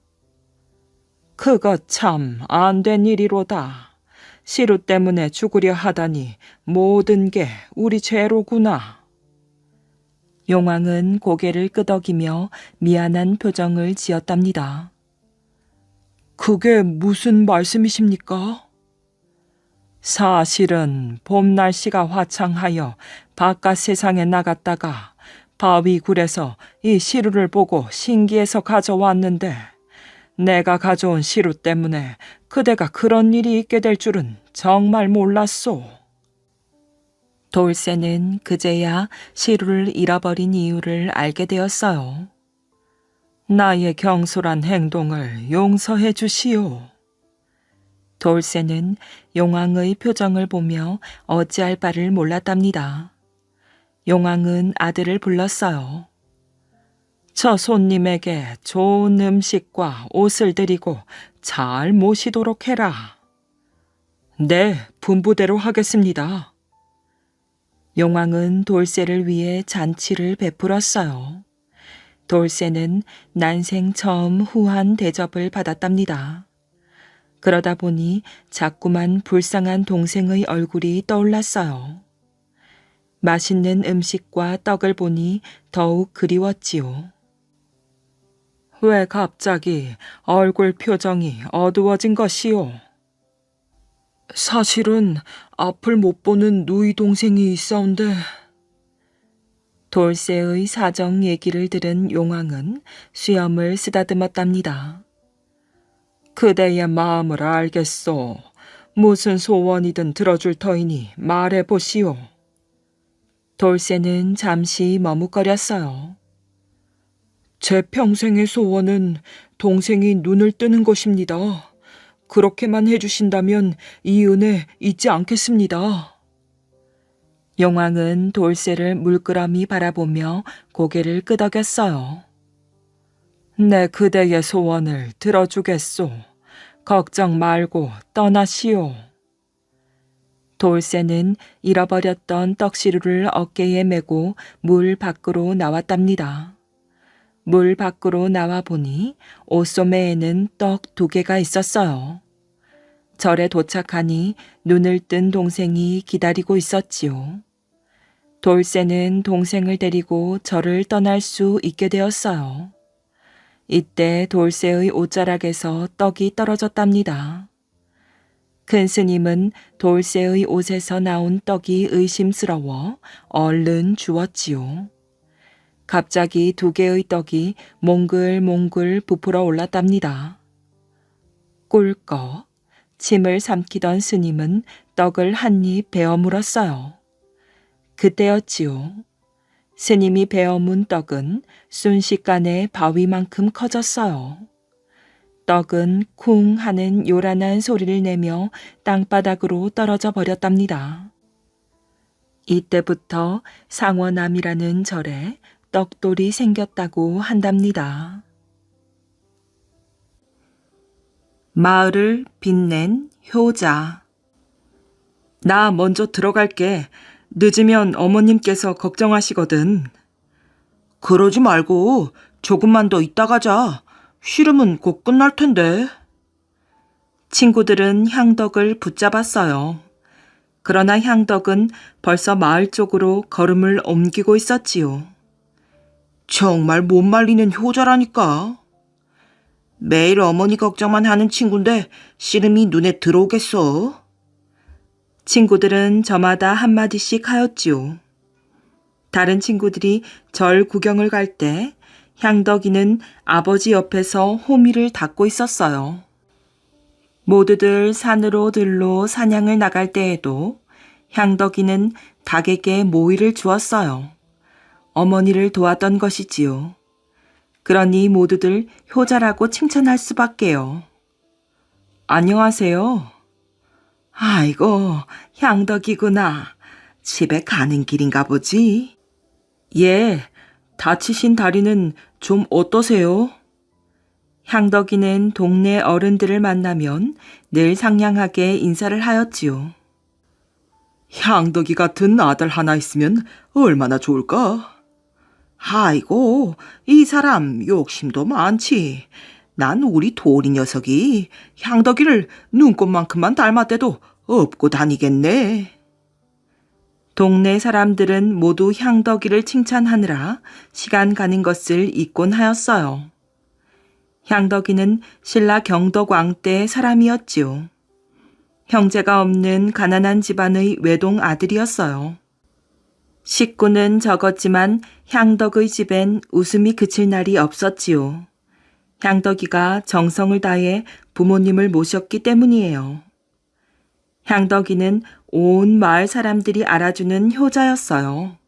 그거 참 안 된 일이로다. 시루 때문에 죽으려 하다니 모든 게 우리 죄로구나. 용왕은 고개를 끄덕이며 미안한 표정을 지었답니다. 그게 무슨 말씀이십니까? 사실은 봄 날씨가 화창하여 바깥 세상에 나갔다가 바위굴에서 이 시루를 보고 신기해서 가져왔는데 내가 가져온 시루 때문에 그대가 그런 일이 있게 될 줄은 정말 몰랐소. 돌쇠는 그제야 시루를 잃어버린 이유를 알게 되었어요. 나의 경솔한 행동을 용서해 주시오. 돌쇠는 용왕의 표정을 보며 어찌할 바를 몰랐답니다. 용왕은 아들을 불렀어요. 저 손님에게 좋은 음식과 옷을 드리고 잘 모시도록 해라. 네, 분부대로 하겠습니다. 용왕은 돌쇠를 위해 잔치를 베풀었어요. 돌쇠는 난생 처음 후한 대접을 받았답니다. 그러다 보니 자꾸만 불쌍한 동생의 얼굴이 떠올랐어요. 맛있는 음식과 떡을 보니 더욱 그리웠지요. 왜 갑자기 얼굴 표정이 어두워진 것이오? 사실은 앞을 못 보는 누이 동생이 있어온데. 돌쇠의 사정 얘기를 들은 용왕은 수염을 쓰다듬었답니다. 그대의 마음을 알겠소. 무슨 소원이든 들어줄 터이니 말해보시오. 돌쇠는 잠시 머뭇거렸어요. 제 평생의 소원은 동생이 눈을 뜨는 것입니다. 그렇게만 해주신다면 이 은혜 잊지 않겠습니다. 용왕은 돌쇠를 물끄러미 바라보며 고개를 끄덕였어요. 내 그대의 소원을 들어주겠소. 걱정 말고 떠나시오. 돌쇠는 잃어버렸던 떡시루를 어깨에 메고 물 밖으로 나왔답니다. 물 밖으로 나와 보니 옷소매에는 떡 2개가 있었어요. 절에 도착하니 눈을 뜬 동생이 기다리고 있었지요. 돌쇠는 동생을 데리고 절을 떠날 수 있게 되었어요. 이때 돌쇠의 옷자락에서 떡이 떨어졌답니다. 큰 스님은 돌쇠의 옷에서 나온 떡이 의심스러워 얼른 주었지요. 갑자기 2개의 떡이 몽글몽글 부풀어 올랐답니다. 꿀꺽 침을 삼키던 스님은 떡을 한 입 베어 물었어요. 그때였지요. 스님이 베어 문 떡은 순식간에 바위만큼 커졌어요. 떡은 쿵 하는 요란한 소리를 내며 땅바닥으로 떨어져 버렸답니다. 이때부터 상원암이라는 절에 떡돌이 생겼다고 한답니다. 마을을 빛낸 효자. 나 먼저 들어갈게. 늦으면 어머님께서 걱정하시거든. 그러지 말고 조금만 더 있다 가자. 씨름은 곧 끝날 텐데. 친구들은 향덕을 붙잡았어요. 그러나 향덕은 벌써 마을 쪽으로 걸음을 옮기고 있었지요. 정말 못 말리는 효자라니까. 매일 어머니 걱정만 하는 친구인데 씨름이 눈에 들어오겠어. 친구들은 저마다 한마디씩 하였지요. 다른 친구들이 절 구경을 갈 때 향덕이는 아버지 옆에서 호미를 닦고 있었어요. 모두들 산으로 들로 사냥을 나갈 때에도 향덕이는 닭에게 모이를 주었어요. 어머니를 도왔던 것이지요. 그러니 모두들 효자라고 칭찬할 수밖에요. 안녕하세요. 아이고, 향덕이구나. 집에 가는 길인가 보지? 예, 다치신 다리는 좀 어떠세요? 향덕이는 동네 어른들을 만나면 늘 상냥하게 인사를 하였지요. 향덕이 같은 아들 하나 있으면 얼마나 좋을까? 아이고, 이 사람 욕심도 많지. 난 우리 도리 녀석이 향덕이를 눈꽃만큼만 닮았대도 업고 다니겠네. 동네 사람들은 모두 향덕이를 칭찬하느라 시간 가는 것을 잊곤 하였어요. 향덕이는 신라 경덕왕 때 사람이었지요. 형제가 없는 가난한 집안의 외동 아들이었어요. 식구는 적었지만 향덕의 집엔 웃음이 그칠 날이 없었지요. 향덕이가 정성을 다해 부모님을 모셨기 때문이에요. 향덕이는 온 마을 사람들이 알아주는 효자였어요.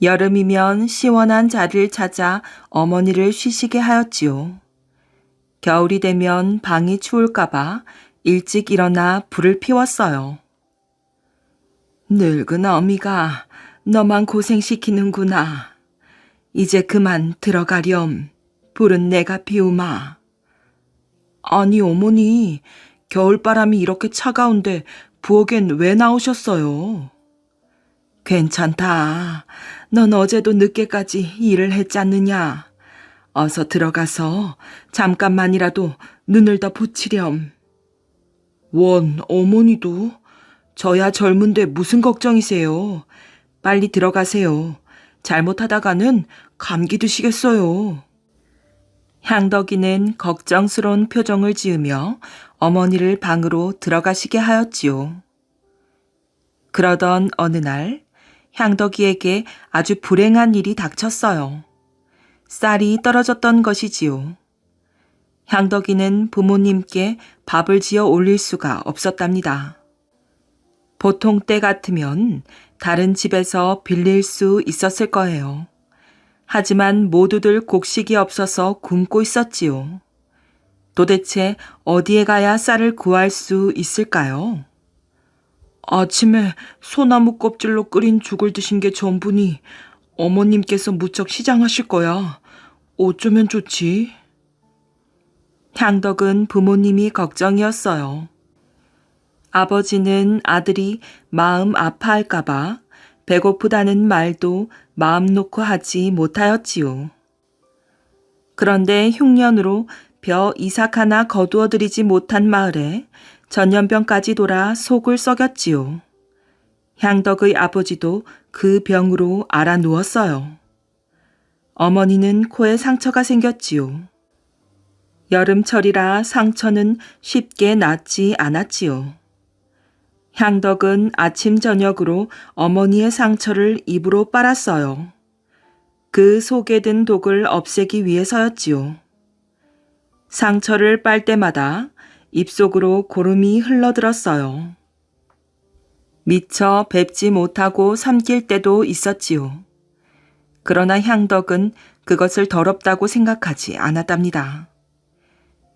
여름이면 시원한 자리를 찾아 어머니를 쉬시게 하였지요. 겨울이 되면 방이 추울까봐 일찍 일어나 불을 피웠어요. 늙은 어미가 너만 고생시키는구나. 이제 그만 들어가렴. 불은 내가 피우마. 아니 어머니, 겨울바람이 이렇게 차가운데 부엌엔 왜 나오셨어요? 괜찮다. 넌 어제도 늦게까지 일을 했지 않느냐. 어서 들어가서 잠깐만이라도 눈을 더 붙이렴. 원, 어머니도? 저야 젊은데 무슨 걱정이세요? 빨리 들어가세요. 잘못하다가는 감기 드시겠어요. 향덕이는 걱정스러운 표정을 지으며 어머니를 방으로 들어가시게 하였지요. 그러던 어느 날 향덕이에게 아주 불행한 일이 닥쳤어요. 쌀이 떨어졌던 것이지요. 향덕이는 부모님께 밥을 지어 올릴 수가 없었답니다. 보통 때 같으면 다른 집에서 빌릴 수 있었을 거예요. 하지만 모두들 곡식이 없어서 굶고 있었지요. 도대체 어디에 가야 쌀을 구할 수 있을까요? 아침에 소나무 껍질로 끓인 죽을 드신 게 전부니 어머님께서 무척 시장하실 거야. 어쩌면 좋지? 향덕은 부모님이 걱정이었어요. 아버지는 아들이 마음 아파할까봐 배고프다는 말도 마음 놓고 하지 못하였지요. 그런데 흉년으로 벼 이삭 하나 거두어들이지 못한 마을에 전염병까지 돌아 속을 썩였지요. 향덕의 아버지도 그 병으로 앓아 누웠어요. 어머니는 코에 상처가 생겼지요. 여름철이라 상처는 쉽게 낫지 않았지요. 향덕은 아침 저녁으로 어머니의 상처를 입으로 빨았어요. 그 속에 든 독을 없애기 위해서였지요. 상처를 빨 때마다 입속으로 고름이 흘러들었어요. 미처 뵙지 못하고 삼킬 때도 있었지요. 그러나 향덕은 그것을 더럽다고 생각하지 않았답니다.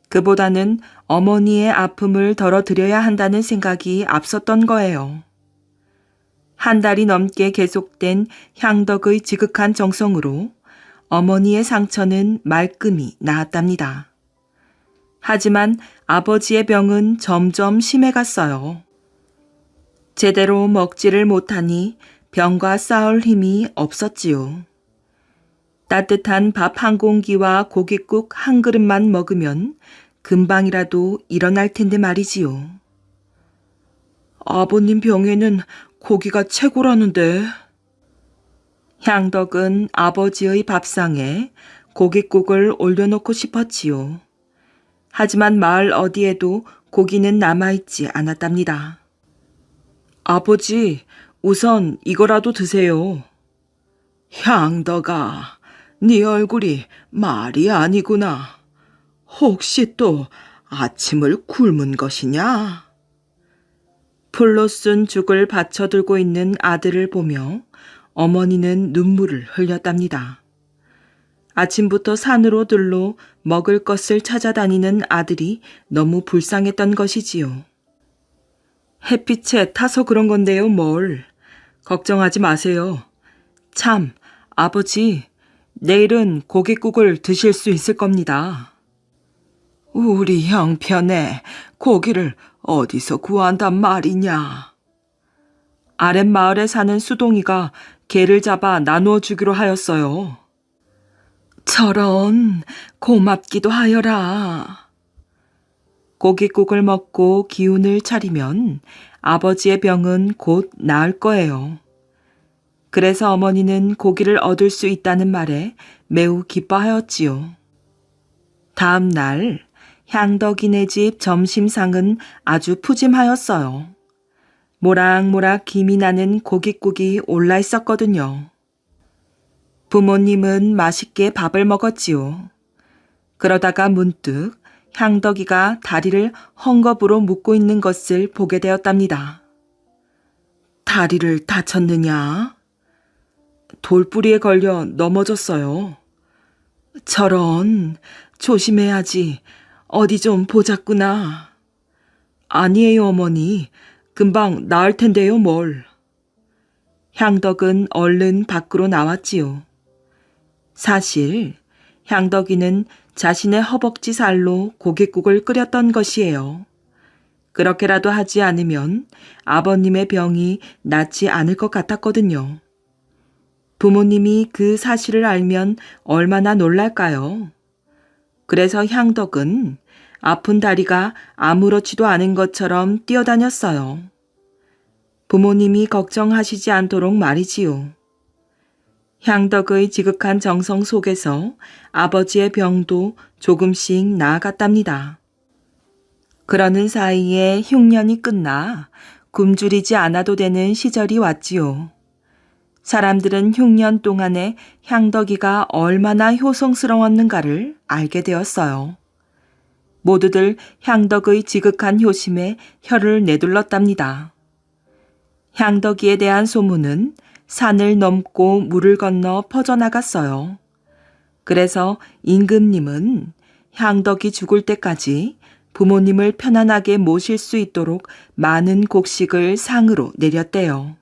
그보다는 어머니의 아픔을 덜어드려야 한다는 생각이 앞섰던 거예요. 한 달이 넘게 계속된 향덕의 지극한 정성으로 어머니의 상처는 말끔히 나았답니다. 하지만 아버지의 병은 점점 심해갔어요. 제대로 먹지를 못하니 병과 싸울 힘이 없었지요. 따뜻한 밥 한 공기와 고깃국 한 그릇만 먹으면 금방이라도 일어날 텐데 말이지요. 아버님 병에는 고기가 최고라는데. 향덕은 아버지의 밥상에 고깃국을 올려놓고 싶었지요. 하지만 마을 어디에도 고기는 남아있지 않았답니다. 아버지, 우선 이거라도 드세요. 향덕아, 네 얼굴이 말이 아니구나. 혹시 또 아침을 굶은 것이냐? 풀로 쓴 죽을 받쳐들고 있는 아들을 보며 어머니는 눈물을 흘렸답니다. 아침부터 산으로 들러 먹을 것을 찾아다니는 아들이 너무 불쌍했던 것이지요. 햇빛에 타서 그런 건데요, 뭘. 걱정하지 마세요. 참, 아버지, 내일은 고깃국을 드실 수 있을 겁니다. 우리 형편에 고기를 어디서 구한단 말이냐. 아랫마을에 사는 수동이가 개를 잡아 나누어 주기로 하였어요. 저런, 고맙기도 하여라. 고깃국을 먹고 기운을 차리면 아버지의 병은 곧 나을 거예요. 그래서 어머니는 고기를 얻을 수 있다는 말에 매우 기뻐하였지요. 다음 날 향덕이네 집 점심상은 아주 푸짐하였어요. 모락모락 김이 나는 고깃국이 올라 있었거든요. 부모님은 맛있게 밥을 먹었지요. 그러다가 문득 향덕이가 다리를 헝겊으로 묶고 있는 것을 보게 되었답니다. 다리를 다쳤느냐? 돌뿌리에 걸려 넘어졌어요. 저런, 조심해야지. 어디 좀 보자꾸나. 아니에요, 어머니. 금방 나을 텐데요, 뭘. 향덕은 얼른 밖으로 나왔지요. 사실 향덕이는 자신의 허벅지 살로 고깃국을 끓였던 것이에요. 그렇게라도 하지 않으면 아버님의 병이 낫지 않을 것 같았거든요. 부모님이 그 사실을 알면 얼마나 놀랄까요? 그래서 향덕은 아픈 다리가 아무렇지도 않은 것처럼 뛰어다녔어요. 부모님이 걱정하시지 않도록 말이지요. 향덕의 지극한 정성 속에서 아버지의 병도 조금씩 나아갔답니다. 그러는 사이에 흉년이 끝나 굶주리지 않아도 되는 시절이 왔지요. 사람들은 흉년 동안에 향덕이가 얼마나 효성스러웠는가를 알게 되었어요. 모두들 향덕의 지극한 효심에 혀를 내둘렀답니다. 향덕이에 대한 소문은 산을 넘고 물을 건너 퍼져나갔어요. 그래서 임금님은 향덕이 죽을 때까지 부모님을 편안하게 모실 수 있도록 많은 곡식을 상으로 내렸대요.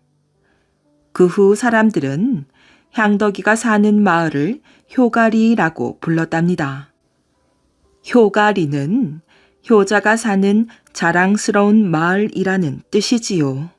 그 후 사람들은 향덕이가 사는 마을을 효가리라고 불렀답니다. 효가리는 효자가 사는 자랑스러운 마을이라는 뜻이지요.